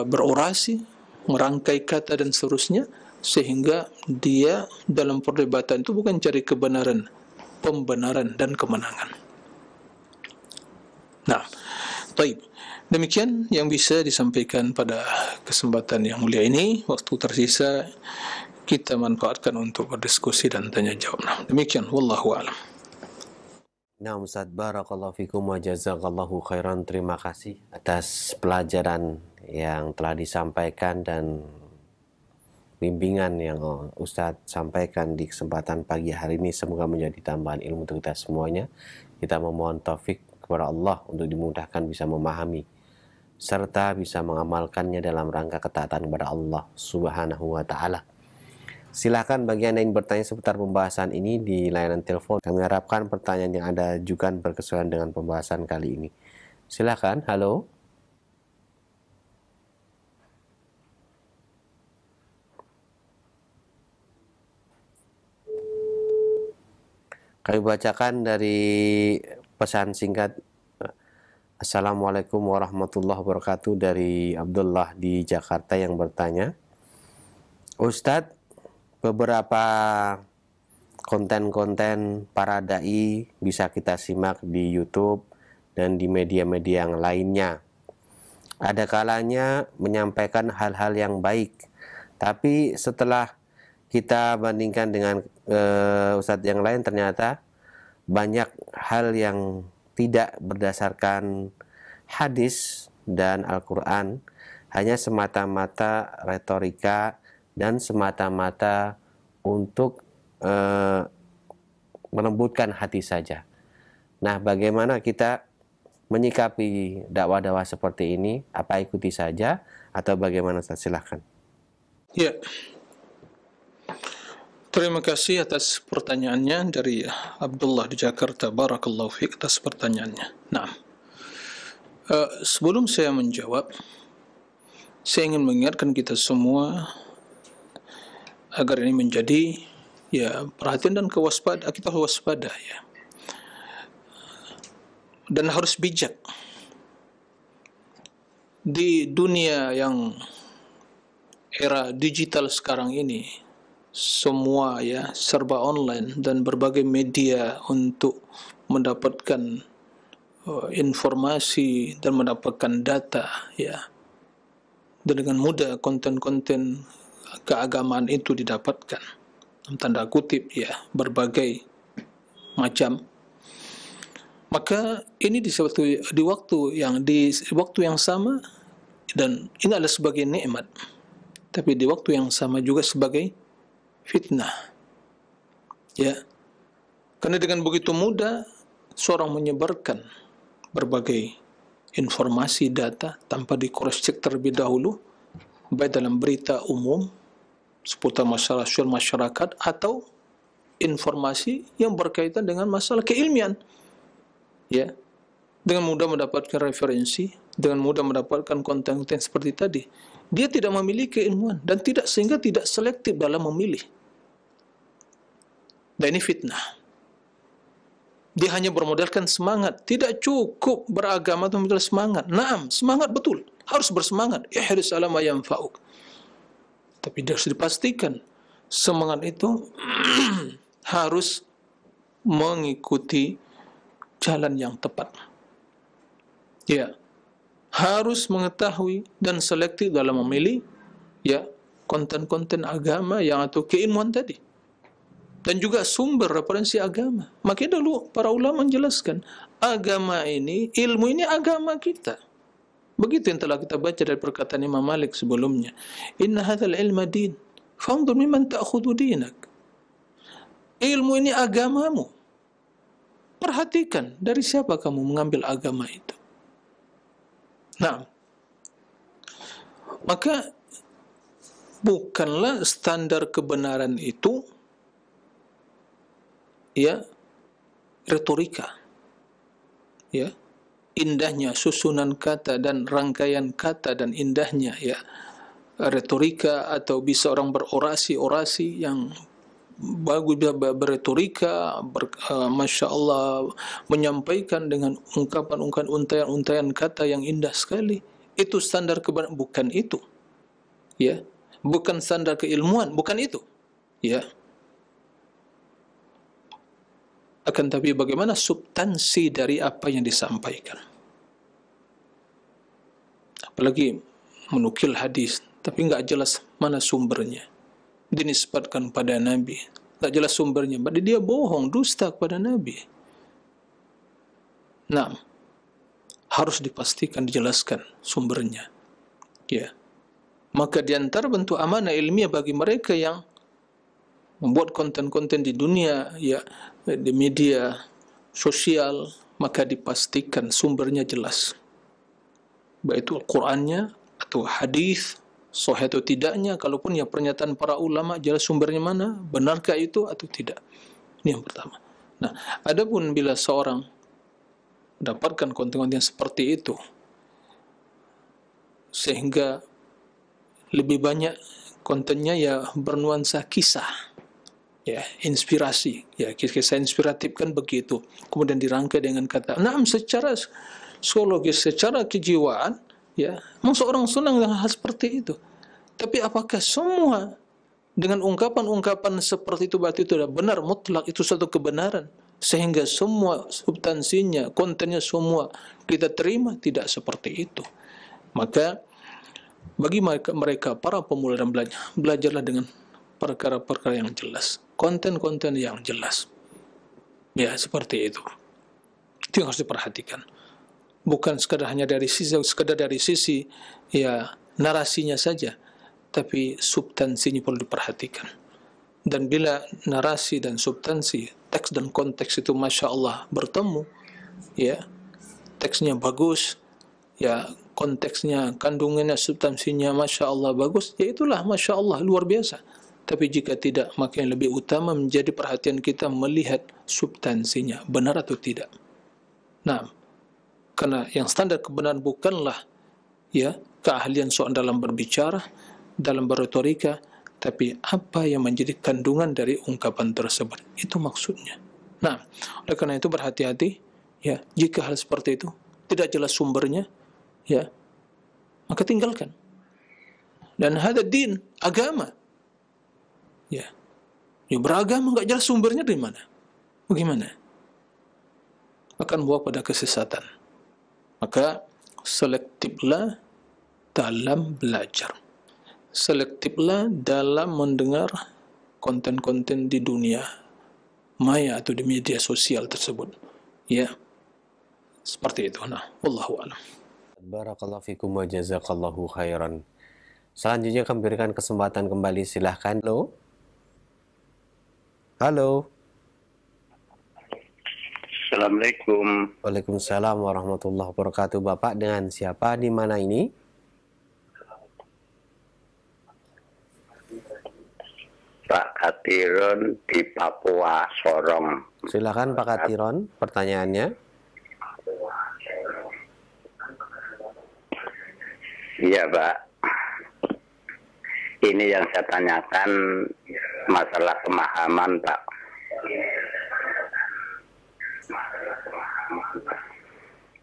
S1: berorasi, merangkai kata dan seterusnya, sehingga dia dalam perdebatan itu bukan cari kebenaran, pembenaran dan kemenangan. Nah, baik. Demikian yang bisa disampaikan pada kesempatan yang mulia ini. Waktu tersisa kita manfaatkan untuk berdiskusi dan tanya jawab. Nah, demikian, wallahu a'lam.
S2: Nah, Ustaz, barakallahu fikum wa jazakallahu khairan. Terima kasih atas pelajaran yang telah disampaikan dan bimbingan yang Ustaz sampaikan di kesempatan pagi hari ini. Semoga menjadi tambahan ilmu untuk kita semuanya. Kita memohon taufik kepada Allah untuk dimudahkan bisa memahami serta bisa mengamalkannya dalam rangka ketaatan kepada Allah Subhanahu wa taala. Silakan bagi Anda yang bertanya seputar pembahasan ini di layanan telepon. Kami harapkan pertanyaan yang Anda ajukan berkesesuaian dengan pembahasan kali ini. Silakan, halo. Kami bacakan dari pesan singkat. Assalamualaikum warahmatullahi wabarakatuh, dari Abdullah di Jakarta yang bertanya, Ustadz, beberapa konten-konten para dai bisa kita simak di YouTube dan di media-media yang lainnya. Ada kalanya menyampaikan hal-hal yang baik, tapi setelah kita bandingkan dengan ustadz yang lain, ternyata banyak hal yang tidak berdasarkan hadis dan Al-Quran, hanya semata-mata retorika dan semata-mata untuk melembutkan hati saja. Nah, bagaimana kita menyikapi dakwah-dakwah seperti ini? Apa ikuti saja atau bagaimana Ustaz? Silahkan.
S1: Ya, terima kasih atas pertanyaannya dari Abdullah di Jakarta. Barakallahu fiik atas pertanyaannya. Nah, sebelum saya menjawab, saya ingin mengingatkan kita semua agar ini menjadi perhatian dan kewaspadaan. Kita harus waspada ya, dan harus bijak di dunia yang era digital sekarang ini. Semua serba online dan berbagai media untuk mendapatkan informasi dan mendapatkan data dan dengan mudah konten-konten keagamaan itu didapatkan, tanda kutip berbagai macam. Maka ini di waktu yang sama, dan ini adalah sebagai nikmat, tapi di waktu yang sama juga sebagai fitnah. Karena dengan begitu mudah seorang menyebarkan berbagai informasi, data tanpa di-cross check terlebih dahulu, baik dalam berita umum seputar masalah sosial masyarakat atau informasi yang berkaitan dengan masalah keilmian. Dengan mudah mendapatkan referensi, dengan mudah mendapatkan konten-konten seperti tadi. Dia tidak memiliki keilmuan dan sehingga tidak selektif dalam memilih. Dan ini fitnah. Dia hanya bermodalkan semangat. Tidak cukup beragama untuk modal semangat. Naam, semangat betul. Harus bersemangat. Ihris ala ma yanfa'uk. Tapi harus dipastikan semangat itu harus mengikuti jalan yang tepat. Harus mengetahui dan selektif dalam memilih konten-konten agama yang atau keilmuan tadi, dan juga sumber referensi agama. Makanya dulu para ulama menjelaskan agama ini, ilmu ini agama kita. Begitu yang telah kita baca dari perkataan Imam Malik sebelumnya. Inna hadzal ilma din, fanzur mimman ta'khudhu dinak. Ilmu ini agamamu. Perhatikan dari siapa kamu mengambil agama itu. Nah, maka bukanlah standar kebenaran itu retorika, indahnya susunan kata dan rangkaian kata, dan indahnya retorika, atau bisa orang berorasi yang bagus, berretorika, Masya Allah, menyampaikan dengan ungkapan-ungkapan, untayan-untayan kata yang indah sekali. Itu standar kebenaran, bukan itu. Bukan standar keilmuan, bukan itu. Akan tapi bagaimana substansi dari apa yang disampaikan. Apalagi menukil hadis, tapi enggak jelas mana sumbernya. Dinisbatkan pada Nabi, tak jelas sumbernya, berarti dia bohong, dusta kepada Nabi. Nah, harus dipastikan, dijelaskan sumbernya. Maka di antara bentuk amanah ilmiah bagi mereka yang membuat konten-konten di dunia, di media sosial, maka dipastikan sumbernya jelas, baik itu Al-Qur'annya atau hadis, sahih atau tidaknya. Kalaupun pernyataan para ulama, jelas sumbernya mana, benarkah itu atau tidak. Ini yang pertama. Nah, adapun bila seorang mendapatkan konten-konten seperti itu, sehingga lebih banyak kontennya bernuansa kisah, inspirasi, kisah inspiratif kan begitu, kemudian dirangkai dengan kata, secara psikologis, secara kejiwaan, masa orang senang dengan hal seperti itu. Tapi apakah semua dengan ungkapan-ungkapan seperti itu berarti itu benar, mutlak, itu satu kebenaran, sehingga semua substansinya, kontennya semua kita terima? Tidak seperti itu. Maka bagi mereka para pemula dan belajarlah dengan perkara-perkara yang jelas, konten-konten yang jelas. Seperti itu. Itu yang harus diperhatikan. Bukan sekadar dari sisi narasinya saja, tapi substansinya perlu diperhatikan. Dan bila narasi dan substansi, teks dan konteks itu Masya Allah bertemu, teksnya bagus, ya konteksnya, kandungannya, substansinya Masya Allah bagus, ya itulah Masya Allah luar biasa. Tapi jika tidak, maka yang lebih utama menjadi perhatian kita melihat substansinya, benar atau tidak. Nah, karena yang standar kebenaran bukanlah ya keahlian seorang dalam berbicara, dalam berretorika, tapi apa yang menjadi kandungan dari ungkapan tersebut. Itu maksudnya. Nah, oleh karena itu berhati-hati ya, jika hal seperti itu tidak jelas sumbernya, ya, maka tinggalkan. Dan hada din, agama. Ya. Ya beragama enggak jelas sumbernya dari mana? Bagaimana? Akan membawa pada kesesatan. Maka selektiflah dalam belajar. Selektiflah dalam mendengar konten-konten di dunia maya atau di media sosial tersebut. Ya. Seperti itu. Nah, wallahu a'lam.
S2: Barakallahu fikum wa jazakallahu khairan. Selanjutnya kami berikan kesempatan kembali, silahkan. Halo. Halo.
S3: Assalamualaikum.
S2: Waalaikumsalam warahmatullahi wabarakatuh. Bapak dengan siapa, di mana ini?
S3: Pak Katiron di Papua, Sorong.
S2: Silakan Pak Katiron, pertanyaannya.
S3: Iya Pak, ini yang saya tanyakan masalah pemahaman Pak.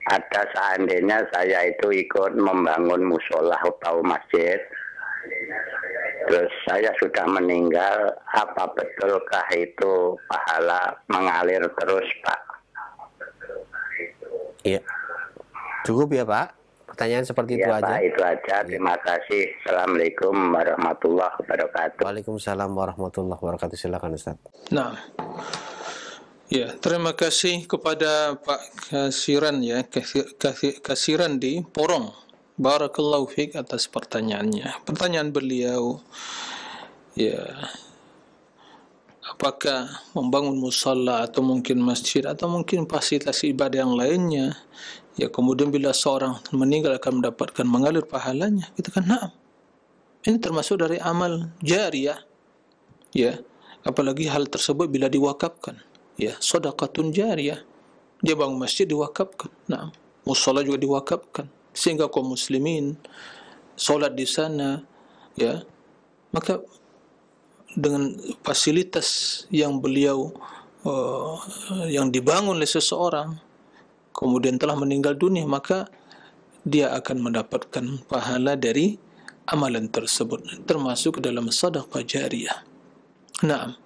S3: Ada seandainya saya itu ikut membangun musola atau masjid, terus saya sudah meninggal, apa betulkah itu pahala mengalir terus Pak?
S2: Iya. Cukup ya Pak? Pertanyaan seperti itu
S3: Ya,
S2: aja.
S3: Pak, itu aja. Terima kasih. Assalamualaikum warahmatullahi wabarakatuh.
S2: Waalaikumsalam warahmatullahi wabarakatuh. Silakan Ustaz.
S1: Nah, ya, terima kasih kepada Pak Kasiran ya, Kasiran di Porong. Barakallahu fiik atas pertanyaannya. Pertanyaan beliau, ya, apakah membangun musalla atau mungkin masjid atau mungkin fasilitas ibadah yang lainnya, ya kemudian bila seorang meninggal akan mendapatkan mengalir pahalanya? Kita kan na'am. Ini termasuk dari amal jariyah. Ya, apalagi hal tersebut bila diwakafkan. Ya, sedekatun jariyah. Dia bangun masjid diwakafkan. Nah, musalla juga diwakafkan. Sehingga kaum muslimin solat di sana, ya. Maka dengan fasilitas yang beliau yang dibangun oleh seseorang kemudian telah meninggal dunia, maka dia akan mendapatkan pahala dari amalan tersebut, termasuk dalam sedekah jariyah. Naam.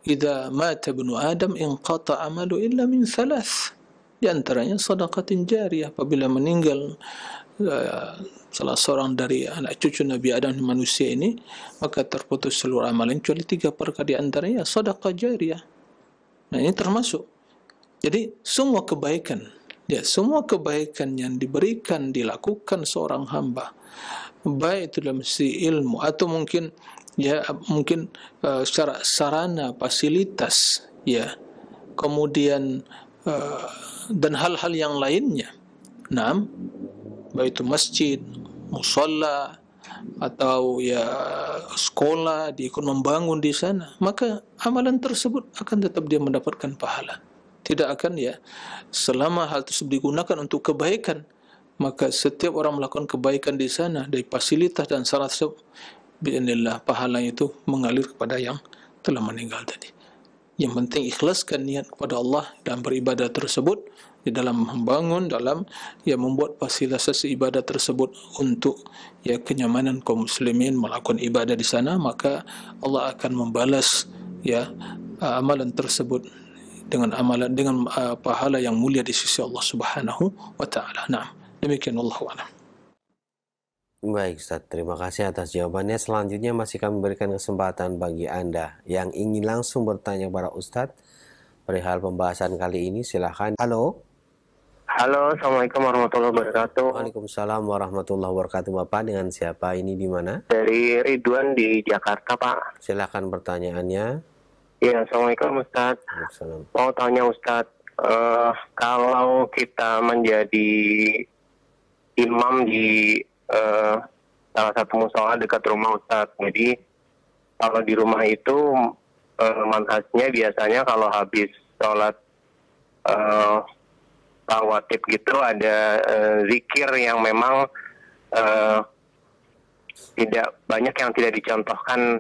S1: Idza mata ibnu Adam inqata amalu illa min thalath. Di antaranya sedekatin jariyah. Apabila meninggal salah seorang dari anak cucu Nabi Adam manusia ini, maka terputus seluruh amalan kecuali 3 perkara, di antaranya sedekah jariyah. Nah, ini termasuk. Jadi semua kebaikan, ya, semua kebaikan yang diberikan dilakukan seorang hamba, baik itu dalam sisi ilmu atau mungkin ya mungkin secara sarana fasilitas, ya, kemudian dan hal-hal yang lainnya. Naam, baik itu masjid, musalla atau ya sekolah, dia ikut membangun di sana, maka amalan tersebut akan tetap dia mendapatkan pahala. Tidak akan, ya, selama hal tersebut digunakan untuk kebaikan, maka setiap orang melakukan kebaikan di sana dari fasilitas dan syarat tersebut, bi'inillah pahalanya itu mengalir kepada yang telah meninggal tadi. Yang penting ikhlaskan niat kepada Allah dalam beribadah tersebut, di dalam membangun, dalam ya membuat fasilitas ibadah tersebut untuk ya kenyamanan kaum muslimin melakukan ibadah di sana, maka Allah akan membalas ya amalan tersebut dengan amalan dengan pahala yang mulia di sisi Allah Subhanahu wa taala. Nah, demikian wallahu a'lam.
S2: Baik Ustaz, terima kasih atas jawabannya. Selanjutnya masih kami berikan kesempatan bagi Anda yang ingin langsung bertanya kepada Ustadz perihal pembahasan kali ini. Silahkan. Halo.
S4: Halo, Assalamualaikum warahmatullahi wabarakatuh.
S2: Waalaikumsalam warahmatullahi wabarakatuh. Bapak dengan siapa ini, di mana?
S4: Dari Ridwan di Jakarta, Pak.
S2: Silahkan pertanyaannya.
S4: Iya, Assalamualaikum Ustadz.
S2: Waalaikumsalam.
S4: Mau tanya Ustadz, kalau kita menjadi imam di salah satu musola dekat rumah Ustadz. Jadi kalau di rumah itu manhajnya biasanya kalau habis sholat rawatib gitu ada zikir yang memang tidak banyak yang tidak dicontohkan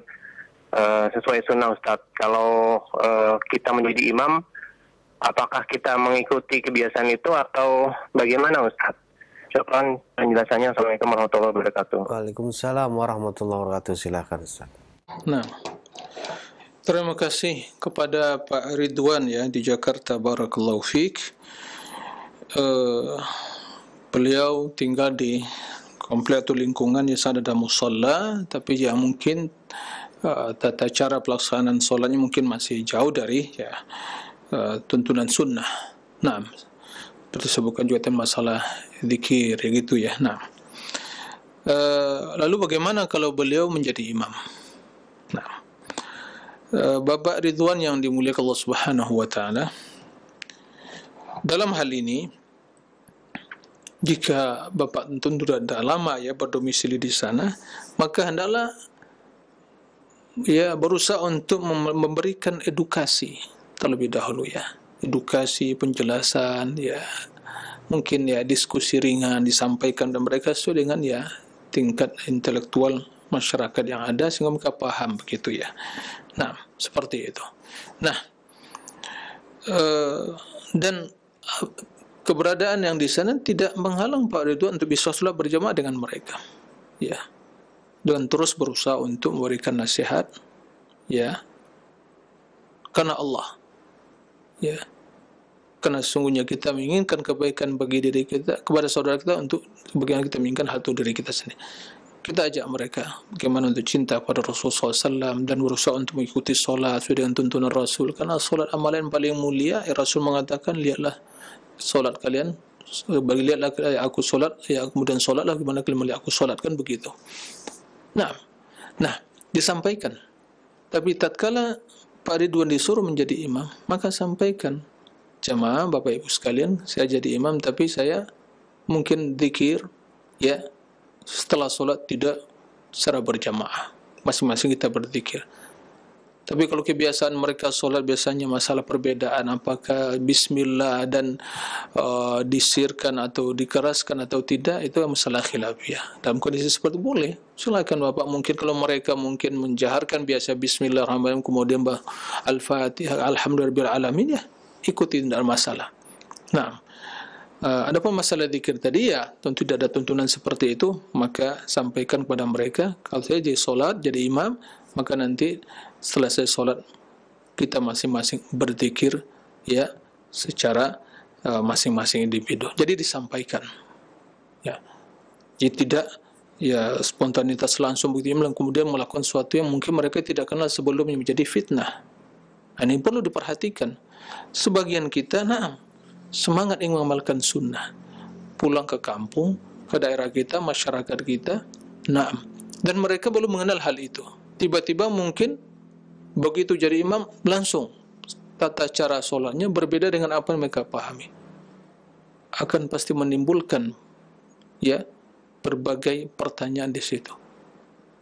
S4: sesuai sunnah Ustadz. Kalau kita menjadi imam, apakah kita mengikuti kebiasaan itu atau bagaimana Ustadz? Syukran penjelasannya. Assalamualaikum warahmatullahi wabarakatuh.
S2: Waalaikumsalam warahmatullahi wabarakatuh. Silakan Ustaz.
S1: Nah, terima kasih kepada Pak Ridwan ya di Jakarta. Barakallahu fiik. Beliau tinggal di komplek atau lingkungan yang ada musalla, tapi ya mungkin tata cara pelaksanaan solatnya mungkin masih jauh dari ya tuntunan sunnah. Nah, seperti sebutkan juga masalah zikir ya gitu ya. Nah, lalu bagaimana kalau beliau menjadi imam? Nah, Bapak Ridwan yang dimuliakan Allah Subhanahu wa taala, dalam hal ini jika Bapak tentu sudah lama ya berdomisili di sana, maka hendaklah ya berusaha untuk memberikan edukasi terlebih dahulu ya. Edukasi, penjelasan ya, mungkin ya diskusi ringan disampaikan dan mereka sesuai dengan ya tingkat intelektual masyarakat yang ada sehingga mereka paham begitu ya. Nah, seperti itu. Nah, dan keberadaan yang di sana tidak menghalang Pak Ridwan untuk bisa sholat berjamaah dengan mereka ya, dan terus berusaha untuk memberikan nasihat ya, karena Allah ya, karena sesungguhnya kita menginginkan kebaikan bagi diri kita, kepada saudara kita, untuk bagaimana kita menginginkan hal itu diri kita sendiri. Kita ajak mereka bagaimana untuk cinta pada Rasulullah SAW dan berusaha untuk mengikuti solat sesuai dengan tuntunan Rasul, karena solat amalan paling mulia. Rasul mengatakan, lihatlah solat kalian, lihatlah aku solat, ya kemudian solatlah bagaimana kalian melihat aku solat, kan begitu. Nah, disampaikan. Tapi tatkala Pak Ridwan disuruh menjadi imam, maka sampaikan, jamaah Bapak Ibu sekalian, saya jadi imam tapi saya mungkin zikir ya setelah solat tidak secara berjamaah, masing-masing kita berzikir. Tapi kalau kebiasaan mereka solat biasanya masalah perbedaan apakah bismillah dan disirkan atau dikeraskan atau tidak, itu masalah khilafiyah. Dalam kondisi seperti itu boleh, silakan Bapak. Mungkin kalau mereka mungkin menjaharkan biasa bismillahirrahmanirrahim kemudian al-fatihah alhamdulillahirabbil alamin, ya ikuti, tidak ada masalah. Nah, adapun masalah zikir tadi ya tentu tidak ada tuntunan seperti itu, maka sampaikan kepada mereka, kalau saya jadi solat jadi imam, maka nanti setelah saya solat kita masing-masing berzikir ya secara masing-masing individu. Jadi disampaikan ya, jadi tidak ya spontanitas langsung begitu, kemudian melakukan sesuatu yang mungkin mereka tidak kenal sebelumnya, menjadi fitnah. Ini perlu diperhatikan. Sebagian kita semangat ingin mengamalkan sunnah, pulang ke kampung, ke daerah kita, masyarakat kita, dan mereka belum mengenal hal itu. Tiba-tiba mungkin begitu jadi imam langsung tata cara solatnya berbeda dengan apa yang mereka pahami, akan pasti menimbulkan ya berbagai pertanyaan di situ.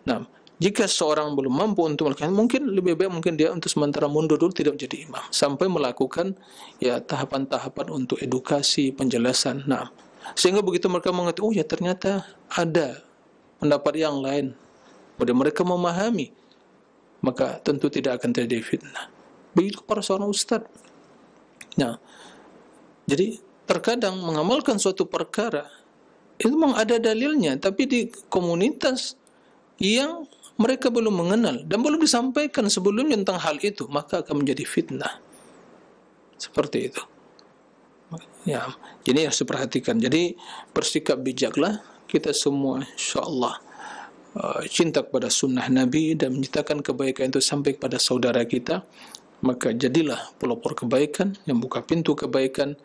S1: Nah, jika seorang belum mampu untuk melakukan, mungkin lebih baik mungkin dia untuk sementara mundur dulu, tidak menjadi imam sampai melakukan ya tahapan-tahapan untuk edukasi, penjelasan. Nah, sehingga begitu mereka mengerti, oh ya ternyata ada pendapat yang lain, kemudian mereka memahami, maka tentu tidak akan terjadi fitnah. Begitu para seorang ustaz. Nah, jadi terkadang mengamalkan suatu perkara itu memang ada dalilnya, tapi di komunitas yang mereka belum mengenal dan belum disampaikan sebelumnya tentang hal itu, maka akan menjadi fitnah. Seperti itu. Ya, jadi harus diperhatikan. Jadi bersikap bijaklah kita semua, insyaallah cinta kepada sunnah Nabi dan menciptakan kebaikan itu sampai kepada saudara kita, maka jadilah pelopor kebaikan, yang buka pintu kebaikan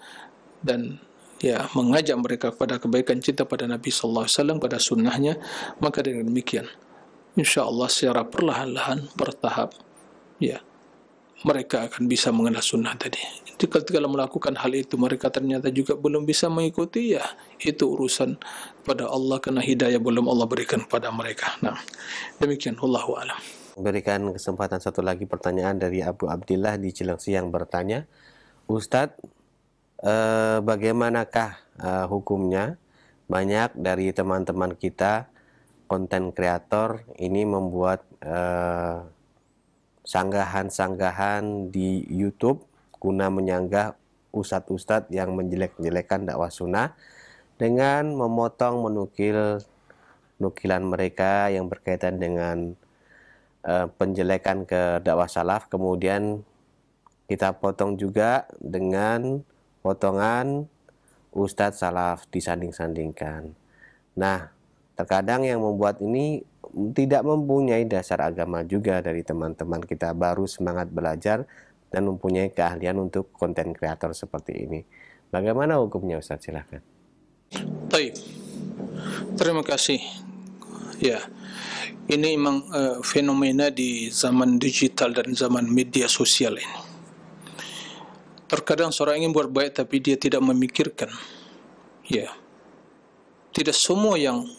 S1: dan ya mengajak mereka kepada kebaikan, cinta pada Nabi sallallahu alaihi wasallam, pada sunnahnya. Maka dengan demikian insyaallah secara perlahan-lahan, bertahap ya, mereka akan bisa mengenal sunnah tadi. Jika melakukan hal itu mereka ternyata juga belum bisa mengikuti, ya itu urusan pada Allah, karena hidayah belum Allah berikan pada mereka. Nah, demikian, wallahu a'lam.
S2: Berikan kesempatan satu lagi pertanyaan dari Abu Abdillah di Cilengsi yang bertanya, Ustadz, bagaimanakah hukumnya banyak dari teman-teman kita konten kreator ini membuat sanggahan-sanggahan di YouTube guna menyanggah ustadz-ustadz yang menjelek-jelekan dakwah sunnah dengan memotong nukilan mereka yang berkaitan dengan penjelekan ke dakwah salaf, kemudian kita potong juga dengan potongan ustadz salaf, disanding-sandingkan. Nah, terkadang yang membuat ini tidak mempunyai dasar agama juga dari teman-teman kita baru semangat belajar dan mempunyai keahlian untuk konten kreator seperti ini. Bagaimana hukumnya, Ustadz? Silahkan.
S1: Baik, terima kasih. Ya, ini memang fenomena di zaman digital dan zaman media sosial ini. Terkadang seorang ingin buat baik tapi dia tidak memikirkan. Ya, tidak semua yang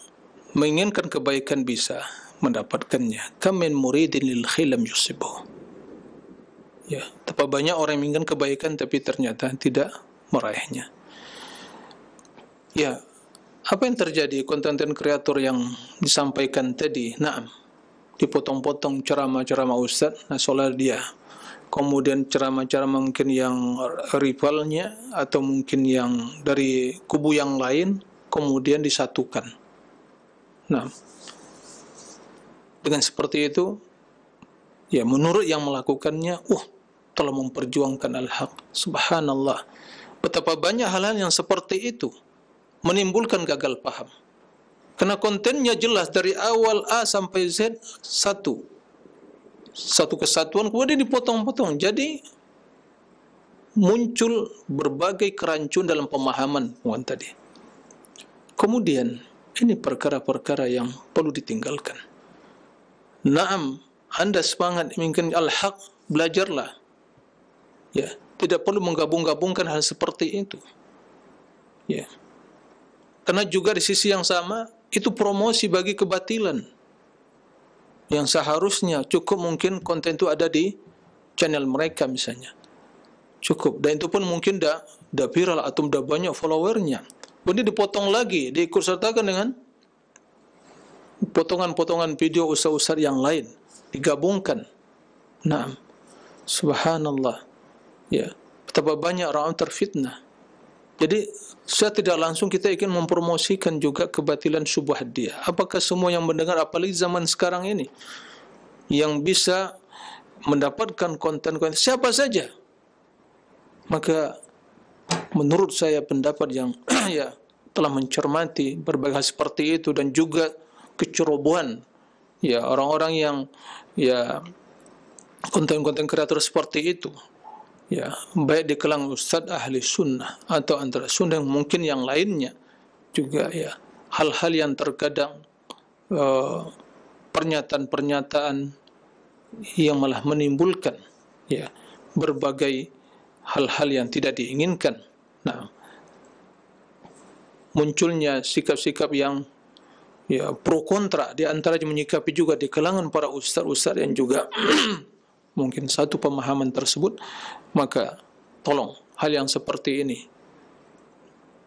S1: menginginkan kebaikan bisa mendapatkannya. Kam min muridin lil khair lam yusibuh. Ya, betapa banyak orang yang menginginkan kebaikan tapi ternyata tidak meraihnya. Ya, apa yang terjadi konten kreator yang disampaikan tadi? Naam, dipotong-potong ceramah-ceramah ustaz, nah soal dia. Kemudian ceramah-ceramah mungkin yang rivalnya atau mungkin yang dari kubu yang lain, kemudian disatukan. Nah, dengan seperti itu, ya menurut yang melakukannya, telah memperjuangkan al-haq. Subhanallah, betapa banyak hal-hal yang seperti itu menimbulkan gagal paham. Karena kontennya jelas dari awal A sampai Z satu kesatuan, kemudian dipotong-potong. Jadi muncul berbagai kerancuan dalam pemahaman tadi. Kemudian ini perkara-perkara yang perlu ditinggalkan. Naam, Anda semangat ingin al-haq, belajarlah. Ya, tidak perlu menggabung-gabungkan hal seperti itu. Ya. Karena juga di sisi yang sama, itu promosi bagi kebatilan. Yang seharusnya cukup mungkin konten itu ada di channel mereka misalnya. Cukup. Dan itu pun mungkin dah viral atau dah banyak followernya. Kemudian dipotong lagi, diikutsertakan dengan potongan-potongan video ustaz-ustaz yang lain. Digabungkan. Nah, subhanallah. Ya, betapa banyak orang terfitnah. Jadi, secara tidak langsung kita ingin mempromosikan juga kebatilan syubhat dia. Apakah semua yang mendengar, apalagi zaman sekarang ini, yang bisa mendapatkan konten-konten siapa saja? Maka, menurut saya pendapat yang ya telah mencermati berbagai hal seperti itu dan juga kecerobohan ya orang-orang yang ya konten-konten kreator seperti itu. Ya, baik di kalangan ustaz ahli sunnah atau antara sunnah mungkin yang lainnya juga ya hal-hal yang terkadang pernyataan-pernyataan yang malah menimbulkan ya berbagai hal-hal yang tidak diinginkan. Nah, munculnya sikap-sikap yang ya pro kontra di antaranya menyikapi juga di kalangan para ustaz-ustaz yang juga mungkin satu pemahaman tersebut, maka tolong hal yang seperti ini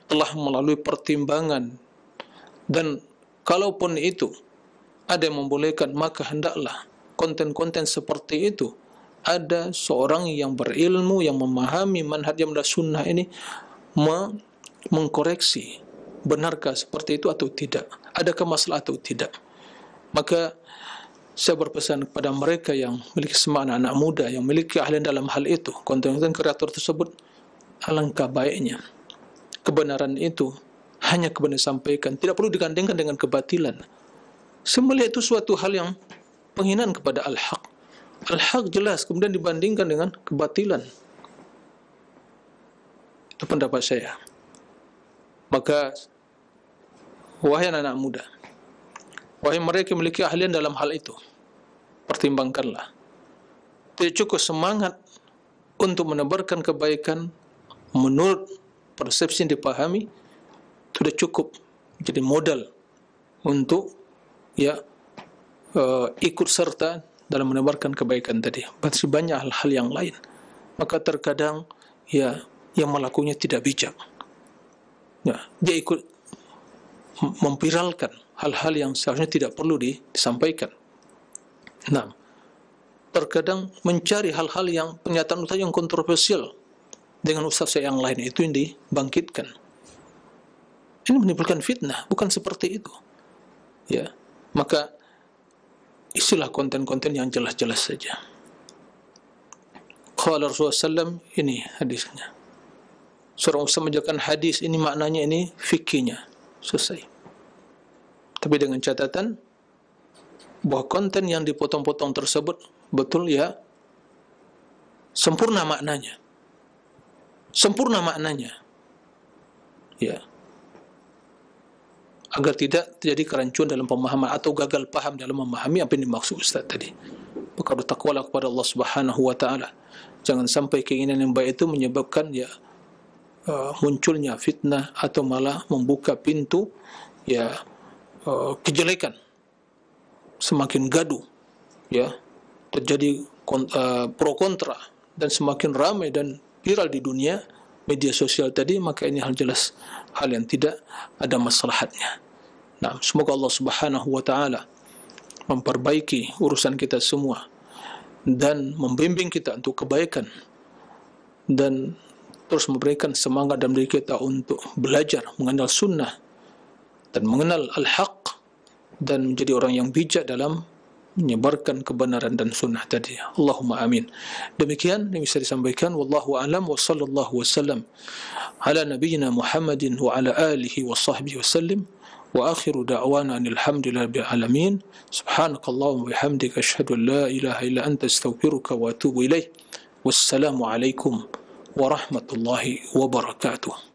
S1: telah melalui pertimbangan, dan kalaupun itu ada yang membolehkan, maka hendaklah konten-konten seperti itu ada seorang yang berilmu, yang memahami manhaj yang sunnah ini mengkoreksi, benarkah seperti itu atau tidak, adakah masalah atau tidak. Maka saya berpesan kepada mereka yang memiliki semangat, anak muda yang memiliki keahlian dalam hal itu, konten-konten kreator tersebut, alangkah baiknya kebenaran itu hanya kebenaran sampaikan, tidak perlu digandengkan dengan kebatilan. Semula itu suatu hal yang penghinaan kepada al-haq. Al-haq jelas, kemudian dibandingkan dengan kebatilan. Itu pendapat saya. Maka, wahai anak muda, wahai mereka yang memiliki keahlian dalam hal itu, pertimbangkanlah. tidak cukup semangat untuk menebarkan kebaikan menurut persepsi yang dipahami, sudah cukup jadi modal untuk ikut serta dalam menebarkan kebaikan tadi. Masih banyak hal-hal yang lain. Maka terkadang yang melakukannya tidak bijak. Dia ikut memviralkan hal-hal yang seharusnya tidak perlu disampaikan. Nah, terkadang mencari hal-hal yang pernyataan ustaz yang kontroversial dengan ustaz yang lain, itu yang dibangkitkan. Ini menimbulkan fitnah, bukan seperti itu. Maka isilah konten-konten yang jelas-jelas saja. Qala Rasulullah SAW, ini hadisnya. Seorang ustaz menjelaskan hadis ini, maknanya ini fikihnya, selesai. Tapi dengan catatan bahwa konten yang dipotong-potong tersebut betul sempurna maknanya. Sempurna maknanya. Agar tidak terjadi kerancuan dalam pemahaman atau gagal paham dalam memahami apa yang dimaksud Ustaz tadi. Maka bertakwalah kepada Allah Subhanahu wa taala. Jangan sampai keinginan yang baik itu menyebabkan munculnya fitnah atau malah membuka pintu kejelekan. Semakin gaduh, terjadi pro kontra dan semakin ramai dan viral di dunia media sosial tadi, maka ini hal jelas hal yang tidak ada maslahatnya. Nah, semoga Allah Subhanahu wa taala memperbaiki urusan kita semua dan membimbing kita untuk kebaikan dan terus memberikan semangat dalam diri kita untuk belajar mengenal sunnah dan mengenal al-haq dan menjadi orang yang bijak dalam menyebarkan kebenaran dan sunnah tadi. Allahumma amin. Demikian yang bisa disampaikan. Wallahu a'lam wa sallallahu wasallam ala nabiyyina Muhammadin wa ala alihi wa sahbihi wasallim. Wa akhiru da'wana alhamdulillahi rabbil alamin. Subhanakallahumma wa bihamdika asyhadu an la ilaha illa anta astaghfiruka wa atubu ilaik. Wassalamu alaikum warahmatullahi wabarakatuh.